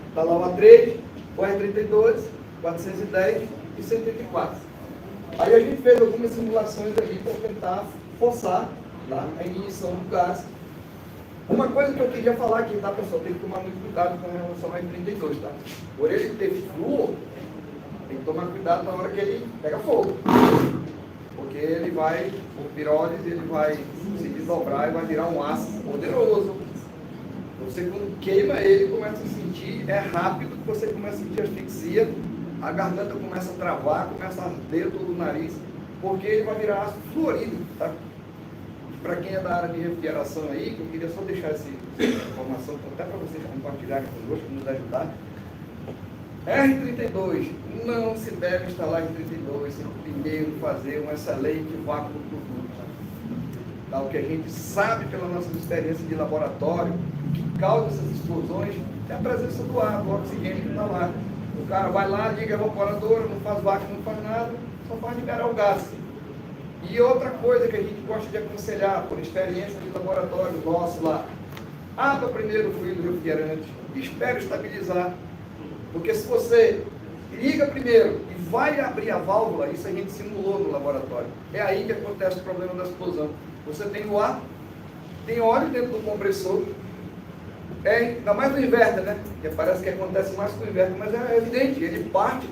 Está lá o A3, o R32, 410 e 104. Aí a gente fez algumas simulações ali para tentar forçar, tá, a ignição do gás. Uma coisa que eu queria falar aqui, tá, pessoal? Tem que tomar muito cuidado com relação ao R32, tá? Por ele ter flúor, tem que tomar cuidado na hora que ele pega fogo. Porque ele vai, por pirólise, ele vai se desdobrar e vai virar um ácido poderoso. Você, quando queima ele, começa a sentir, é rápido que você começa a sentir asfixia, a garganta começa a travar, começa a arder todo o nariz, porque ele vai virar ácido fluorídrico, tá? Para quem é da área de refrigeração aí, que eu queria só deixar essa informação, até para vocês compartilharem conosco, nos ajudar. R32, não se deve instalar R32 sem primeiro fazer um excelente vácuo do produto. Tá? O que a gente sabe pela nossa experiência de laboratório, que causa essas explosões, é a presença do ar, do oxigênio que está lá. O cara vai lá, liga a evaporadora, não faz vácuo, não faz nada, só faz liberar o gás. E outra coisa que a gente gosta de aconselhar, por experiência de laboratório nosso lá, abra primeiro o fluido refrigerante, espere estabilizar, porque se você liga primeiro e vai abrir a válvula, isso a gente simulou no laboratório, é aí que acontece o problema da explosão. Você tem o ar, tem óleo dentro do compressor, ainda mais no inverter, né? Que parece que acontece mais com o inverter, mas é evidente, ele parte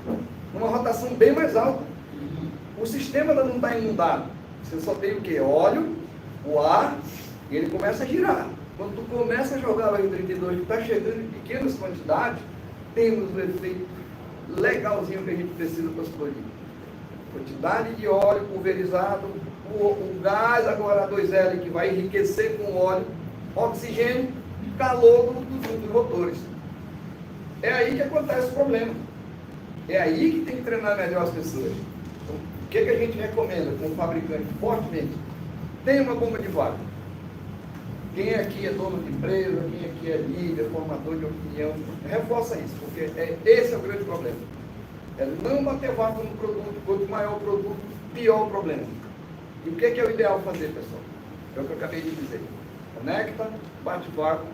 numa rotação bem mais alta. O sistema não está inundado. Você só tem o quê? Óleo, o ar, e ele começa a girar. Quando tu começa a jogar o R32, que está chegando em pequenas quantidades, temos o efeito legalzinho que a gente precisa para explodir. Quantidade de óleo pulverizado, o gás agora A2L que vai enriquecer com óleo, oxigênio, calor dos rotores. É aí que acontece o problema. É aí que tem que treinar melhor as pessoas. Então, o que a gente recomenda como fabricante fortemente? Tem uma bomba de vácuo. Quem aqui é dono de empresa, quem aqui é líder, formador de opinião, reforça isso, porque esse é o grande problema. É não bater vácuo no produto, quanto maior o produto, pior o problema. E o que é o ideal fazer, pessoal? É o que eu acabei de dizer. Conecta, bate vácuo,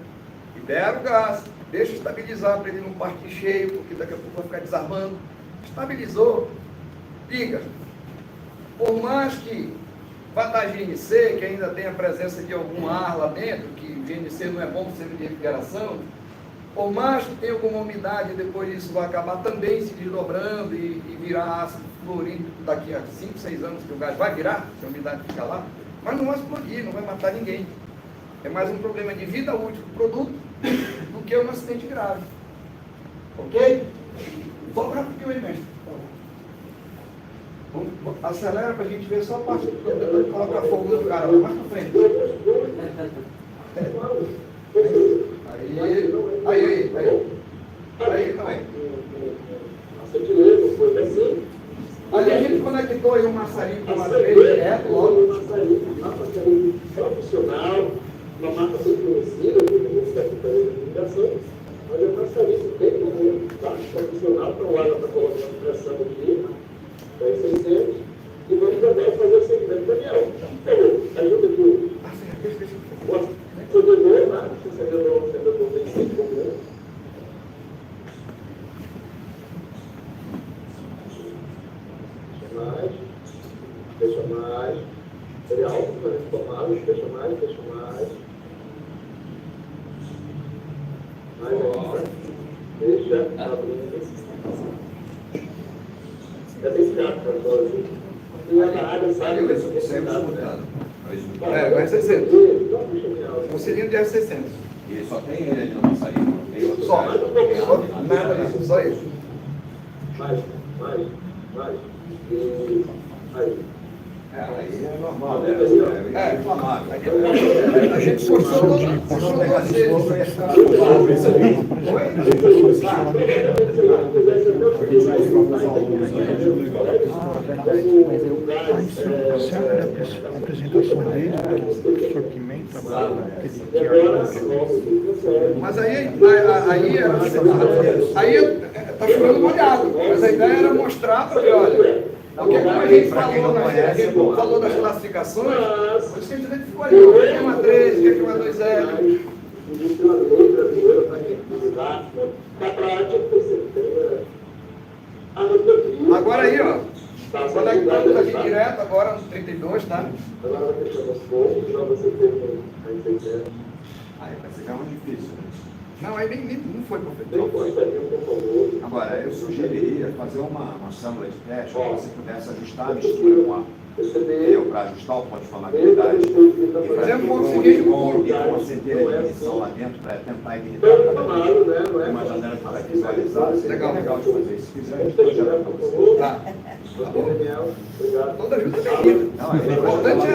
libera o gás, deixa estabilizar para ele não partir cheio, porque daqui a pouco vai ficar desarmando. Estabilizou, liga. Por mais que vá dar GNC, que ainda tem a presença de algum ar lá dentro, que GNC não é bom para o serviço de refrigeração, por mais que tenha alguma umidade, depois disso vai acabar também se desdobrando e virar ácido fluorídrico daqui a 5, 6 anos que o gás vai virar, se a umidade ficar lá, mas não vai explodir, não vai matar ninguém. É mais um problema de vida útil do produto do que um acidente grave. Ok? Vamos rapidinho aí, mestre. Acelera para a gente ver só a parte do produto, coloca fogo no cara, mais para frente. Aí a gente conectou aí um maçarico com uma vez direto, logo. Profissional, uma marca bem conhecida, com certa ligação, mas é um maçarico bem comum, profissional, para o ar para colocar a pressão aqui, 600, e vamos também fazer o segmento Daniel. Aí o Deixa abrir. É bem chato, e a área Saiu isso, sempre escutando. Vai 600. O cilindro de R600. E só tem ele ali no maçarico, não tem outro. Só nada disso, só isso. Mais. E aí. Aí é normal, né? É inflamável. A gente forçou vocês. A apresentação dele, o professor Pimenta, aquele Mas aí tá chovendo molhado. Mas a ideia era mostrar para ele, olha. Porque como a gente falou das classificações, por isso que a gente ficou ali, o que é uma 3, o que é uma 2L. Agora aí, ó, conectamos aqui direto agora no 32, tá? Agora vai fechar os pontos, já você tem aí 600. Aí vai ficar muito difícil, né? Não, aí nem não foi Tem professor. coisa ali, por favor. Agora, eu sugeriria fazer uma sâmbula de teste, que você pudesse ajustar a mistura com a eu para ajustar o ponto de flamabilidade. E fazer um pouco seguinte com a centelha de ignição lá dentro para tentar ignitar uma janela que está visualizada. Seria legal de fazer isso. Se quiser, a gente projeta para você. Tá. Obrigado. Toda ajuda é bem-vinda. O importante é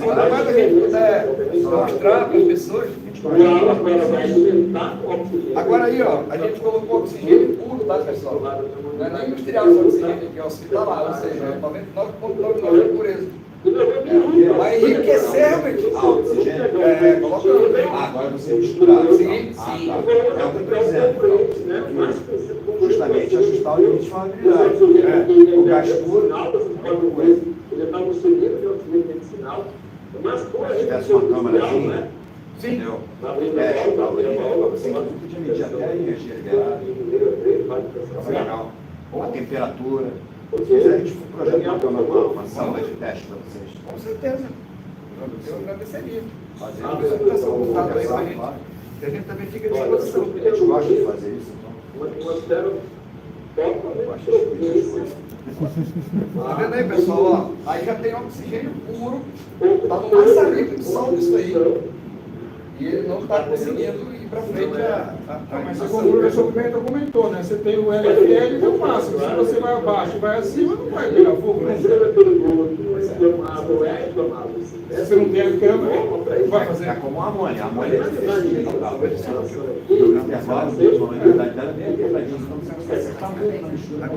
quanto mais a gente puder mostrar para as pessoas. Agora aí, ó, a gente colocou oxigênio puro, tá, pessoal? Não é nem industrial esse oxigênio aqui, é hospitalar, ou seja, é 99,99 de pureza. Vai enriquecer realmente. Oxigênio? Colocando. Agora você misturar. Sim. Tá. É o que eu estou dizendo. Justamente ajustar o limite de flamabilidade. O gás puro, outra coisa. Ele está no cilindro de oxigênio medicinal. Mas como Se tivesse uma câmerazinha, né? entendeu? Teste, tal, você podia medir até a energia liberada. Legal. Ou a temperatura. Se quiser, a gente projeta uma sala de teste para vocês. Com certeza. Eu agradeceria. Fazer A apresentação do dado aí pra gente. claro. E a gente também fica à disposição. A gente gosta de fazer isso, então. Tá vendo aí, pessoal? Ó, aí já tem oxigênio puro. Tá no maçarico de sol disso aí. E ele não está conseguindo ir para frente Mas como o professor Pimenta comentou, né? Você tem o LFL e o máximo. Se você vai abaixo, vai acima, não vai pegar fogo, né? Se você não tem a câmera, vai fazer. É como a amônia. A amônia é difícil. O programa intervalo, a realidade dela é bem apertadinha. Então você vai acertar muito na mistura.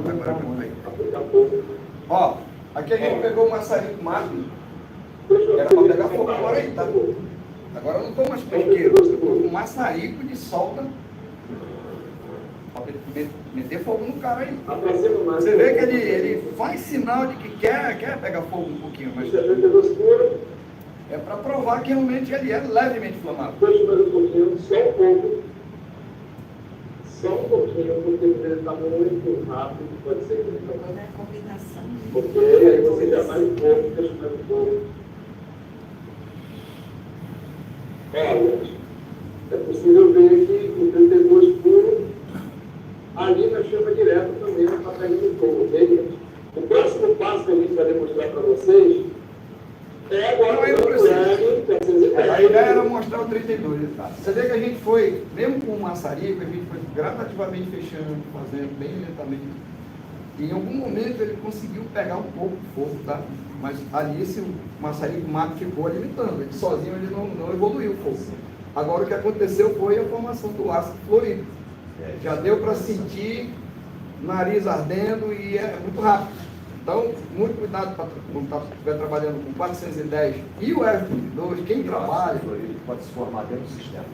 Ó, aqui a gente pegou o maçarico magno. Era para pegar fogo agora aí, tá? Agora eu não estou mais com isqueiro, eu estou com maçarico de solda para meter fogo no cara aí. Você vê que ele faz sinal de que quer pegar fogo um pouquinho, mas é para provar que realmente ele é levemente inflamável. Só um pouquinho, porque ele está muito rápido, pode ser que ele Toda a combinação. porque aí você já vai um pouco, deixa mais um pouco. Olha, é possível ver que o 32 puro ali na chama direta também não está pegando fogo, ok? O próximo passo que a gente vai demonstrar para vocês é agora A ideia era mostrar o 32. Tá? Você vê que a gente foi, mesmo com o maçarico, a gente foi gradativamente fechando, fazendo bem lentamente. E em algum momento ele conseguiu pegar um pouco de fogo, tá? Mas ali esse maçarico magno ficou alimentando. Ele sozinho ele não evoluiu o fogo. Agora o que aconteceu foi a formação do ácido fluorídrico. Já deu para sentir nariz ardendo e é muito rápido. Então, muito cuidado quando estiver trabalhando com 410 e o R32, quem trabalha... Ele pode se formar dentro do sistema.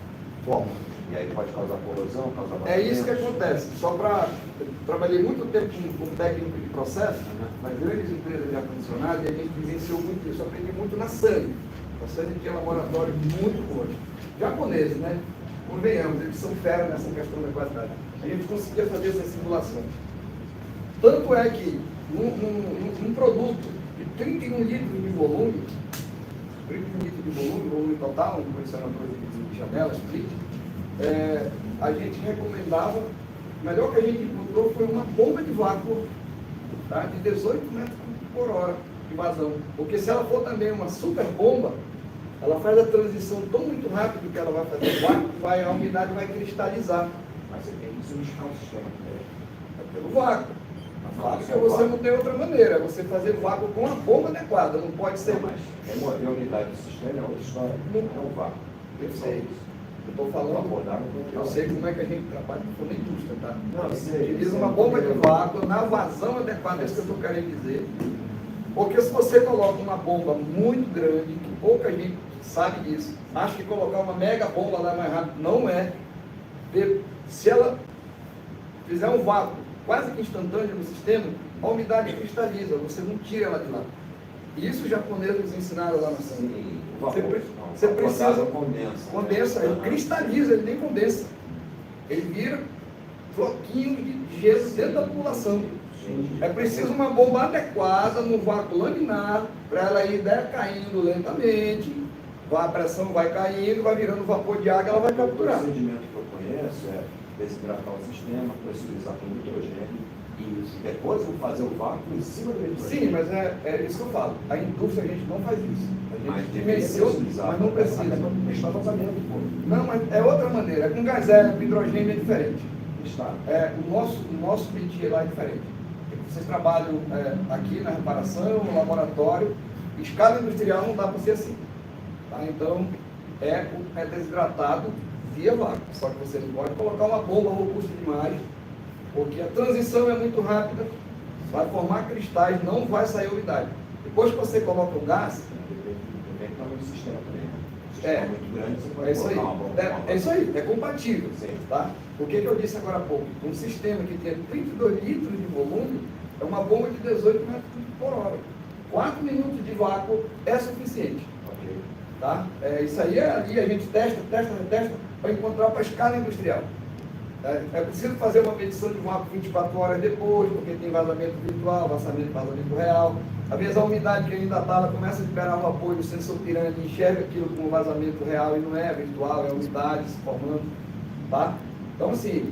Forma. E aí pode causar corrosão, causar É isso que vazamento. acontece. Só para... Trabalhei muito tempo como técnico de processo, nas grandes empresas de ar-condicionado, e a gente vivenciou muito isso. Aprendi muito na SANY. A SANY tinha laboratório muito forte. Japoneses, né? Convenhamos, eles são fera nessa questão da qualidade. A gente conseguia fazer essa simulação. Tanto é que num produto de 31 litros de volume, grande limite de volume total, um condicionador de janela, split, a gente recomendava, o melhor que a gente encontrou foi uma bomba de vácuo, tá, de 18 metros por hora de vazão. Porque se ela for também uma super bomba, ela faz a transição tão muito rápido que ela vai fazer vácuo, a umidade vai cristalizar. Mas você tem que substituir o sistema. Pelo vácuo. Porque você não tem outra maneira, você fazer vácuo com a bomba adequada, não pode ser mais. Remover a unidade do sistema é outra história, não é o vácuo. Eu sei. Eu estou falando, eu sei como é que a gente trabalha com a indústria, tá? Não, eu sei. Utiliza uma bomba de vácuo na vazão adequada, é isso que eu estou querendo dizer. Porque se você coloca uma bomba muito grande, que pouca gente sabe disso, acha que colocar uma mega bomba lá mais rápido, não é. Se ela fizer um vácuo quase que instantâneo no sistema, a umidade cristaliza, você não tira ela de lá. E isso os japoneses nos ensinaram lá na Santa. Você precisa... Condensa, ele cristaliza, ele nem condensa. Ele vira floquinho de gesso dentro da tubulação. É preciso uma bomba adequada, no vácuo laminar, para ela ir caindo lentamente, a pressão vai caindo, vai virando vapor de água, ela vai capturar. O procedimento que eu conheço é desidratar o sistema, pressurizar com nitrogênio e depois eu fazer o vácuo em cima do nitrogênio. Sim, mas é isso que eu falo. A indústria a gente não faz isso. A gente deveria dimensiona, pressurizar, mas não precisa. Está vazamento, pô. Não, mas é outra maneira. Com gás hélio, hidrogênio é diferente. Está. O nosso métier lá é diferente. Vocês trabalham aqui na reparação, no laboratório, escala industrial não dá para ser assim. Tá? Então, é desidratado via vácuo. Só que você não pode colocar uma bomba robusta demais, porque a transição é muito rápida, vai formar cristais, não vai sair umidade. Depois que você coloca o gás... Depende do tamanho do sistema também. Se o sistema é muito grande, você pode isso aí. colocar uma bomba. É isso aí, é compatível. Tá? O que eu disse agora há pouco? Um sistema que tem 32 litros de volume é uma bomba de 18 metros por hora. 4 minutos de vácuo é suficiente. Ok. Tá? Isso aí ali a gente testa para encontrar para escala industrial. É preciso fazer uma medição de vácuo 24 horas depois, porque tem vazamento virtual, vazamento real. Às vezes a umidade que ainda está, ela começa a liberar o apoio do sensor pirâmide, enxerga aquilo como vazamento real e não é virtual, é umidade se formando. Tá? Então, assim,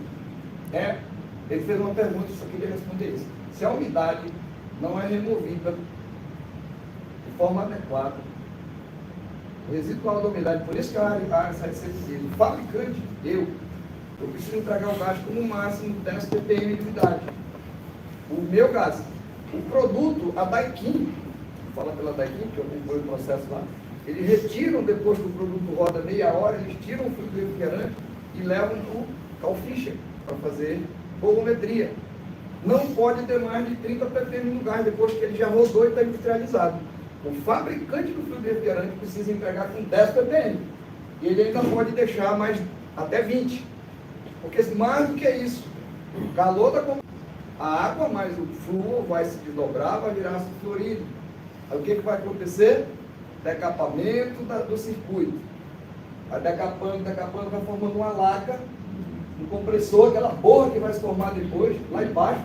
ele fez uma pergunta, eu só queria responder isso. Se a umidade não é removida de forma adequada, o residual da umidade, por isso que a área 700 dias, o fabricante, eu preciso entregar o gás com no máximo 10 ppm de umidade. O meu gás. O produto, a Daikin, fala pela Daikin, que eu acompanho o processo lá, eles retiram, depois que o produto roda meia hora, eles tiram o fluido refrigerante e levam para o Carl Fischer para fazer volumetria. Não pode ter mais de 30 ppm no gás depois que ele já rodou e está industrializado. O fabricante do fluido refrigerante precisa entregar com 10 ppm. E ele ainda pode deixar mais até 20. Porque mais do que isso, o calor da a água mais o flúor vai se desdobrar, vai virar ácido fluorídrico. Aí o que vai acontecer? Decapamento do circuito. Vai decapando, vai formando uma laca, um compressor, aquela borra que vai se formar depois, lá embaixo.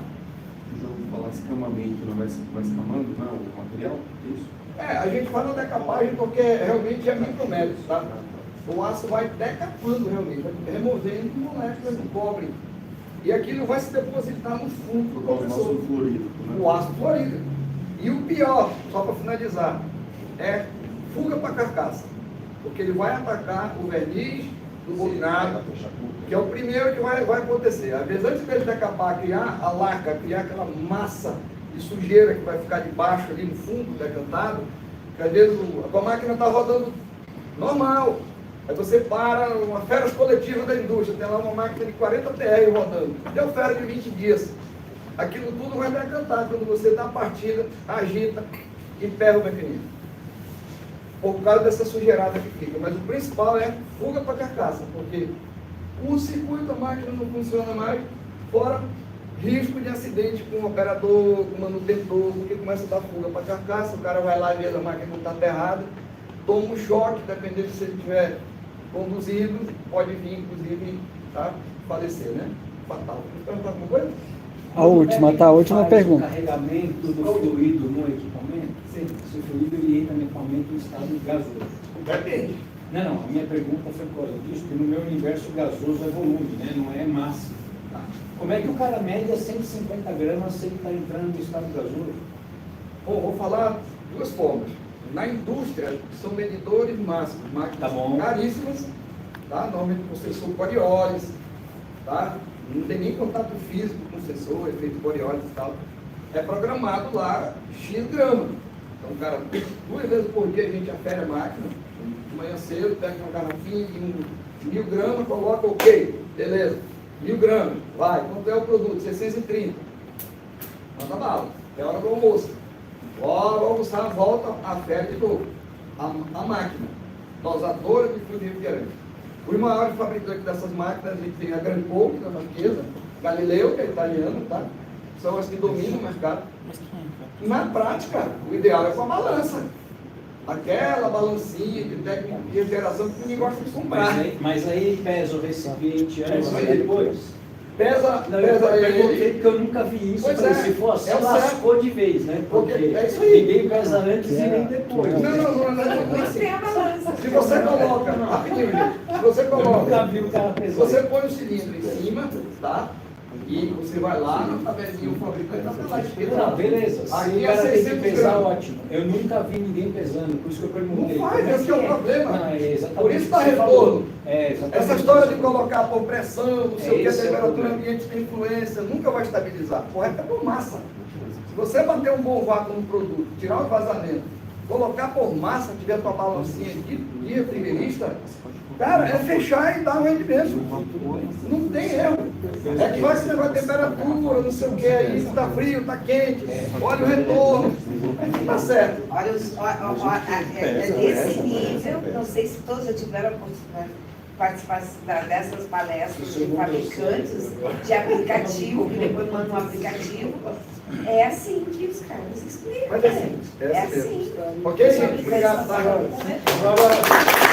O jogo falar escamamento, não vai escamando, não, o material, isso? A gente fala decapagem porque realmente é micrométrico, tá? O aço vai decapando realmente, vai removendo moléculas do cobre. E aquilo vai se depositar no fundo do compressor. O ácido fluorídrico. E o pior, só para finalizar, é fuga para a carcaça. Porque ele vai atacar o verniz do bobinado, que é o primeiro que vai acontecer. Às vezes, antes dele decapar, criar a laca, criar aquela massa de sujeira que vai ficar debaixo ali no fundo, decantado, que às vezes a máquina está rodando normal. Aí você para uma férias coletiva da indústria, tem lá uma máquina de 40 TR rodando, deu férias de 20 dias. Aquilo tudo vai decantar quando você dá a partida, agita e pega o mecanismo. Por causa dessa sujeirada que fica. Mas o principal é fuga para a carcaça, porque o circuito da máquina não funciona mais, fora risco de acidente com o operador, com o manutentor, porque começa a dar fuga para a carcaça, o cara vai lá e vê a máquina não está aterrada, toma um choque, dependendo se ele estiver conduzido, pode vir, inclusive, falecer, né? Fatal. Quer perguntar alguma coisa? A última, tá? A última Faz pergunta. O carregamento do fluido no equipamento, Sim. se o fluido ele entra no equipamento em estado gasoso. Depende. Não, a minha pergunta foi por causa disso, porque no meu universo gasoso é volume, né? Não é massa. Como é que o cara mede a 150 gramas se ele está entrando no estado gasoso? Bom, vou falar duas formas. Na indústria, são medidores máximos, máquinas Tá bom. caríssimas, tá? Normalmente com sensor Coriolis, tá? Não tem nem contato físico com o sensor, efeito Coriolis e tal. É programado lá X gramas. Então, o cara, 2 vezes por dia a gente afere a máquina, de manhã cedo, pega uma garrafinha de 1000 gramas, coloca ok, beleza, 1000 gramas, vai, quanto é o produto? 630. Manda bala, é hora do almoço. Logo almoçar, volta, afere de novo a máquina, dosadora de fluido refrigerante. Os maiores fabricantes dessas máquinas, a gente tem a Granco, que é marquesa, Galileu, que é italiano, tá? São as que dominam o mercado. Na prática, o ideal é com a balança. Aquela balancinha de técnica de refrigeração que ninguém gosta de comprar. Mas aí pesa o recipiente antes isso e aí. depois? Pesa, Não, eu pesa perguntei ele. porque eu nunca vi isso. Pois Falei, é, se for assim, é o lascou de vez, né? Porque É isso aí. ninguém pesa antes e nem depois. Não, né? não é Mas assim. tem a balança. Se você coloca, rapidinho, gente. Se você Eu nunca coloca, vi o cara se pesar. você põe o cilindro em cima, tá? E você vai lá na tabelinha, o fabricante está lá escrito. Não, beleza. Se Aqui o é cara tem que 600 pesar, gramas. ótimo. Eu nunca vi ninguém pesando, por isso que eu perguntei. Não faz, Como esse que é o problema. Não, é exatamente Por isso o dá que você retorno. falou. É, exatamente Essa história de colocar por pressão, não sei o que, a Esse é o temperatura problema. ambiente tem influência, nunca vai estabilizar. Correto é por massa. Se você manter um bom vácuo no produto, tirar o vazamento, colocar por massa, tiver tua balancinha de refrigerista, cara, é fechar e dar um rendimento. Não tem erro. É que vai se levar temperatura, não sei o que, aí está frio, está quente, olha o retorno. Aí tá certo. Olha, é desse nível, não sei se todos já tiveram a oportunidade de participar dessas palestras de fabricantes de aplicativo, que depois mandam um aplicativo. É assim que os caras explicam. Mas é assim, É assim. Ok, gente? Obrigado. Tá? Né? Agora,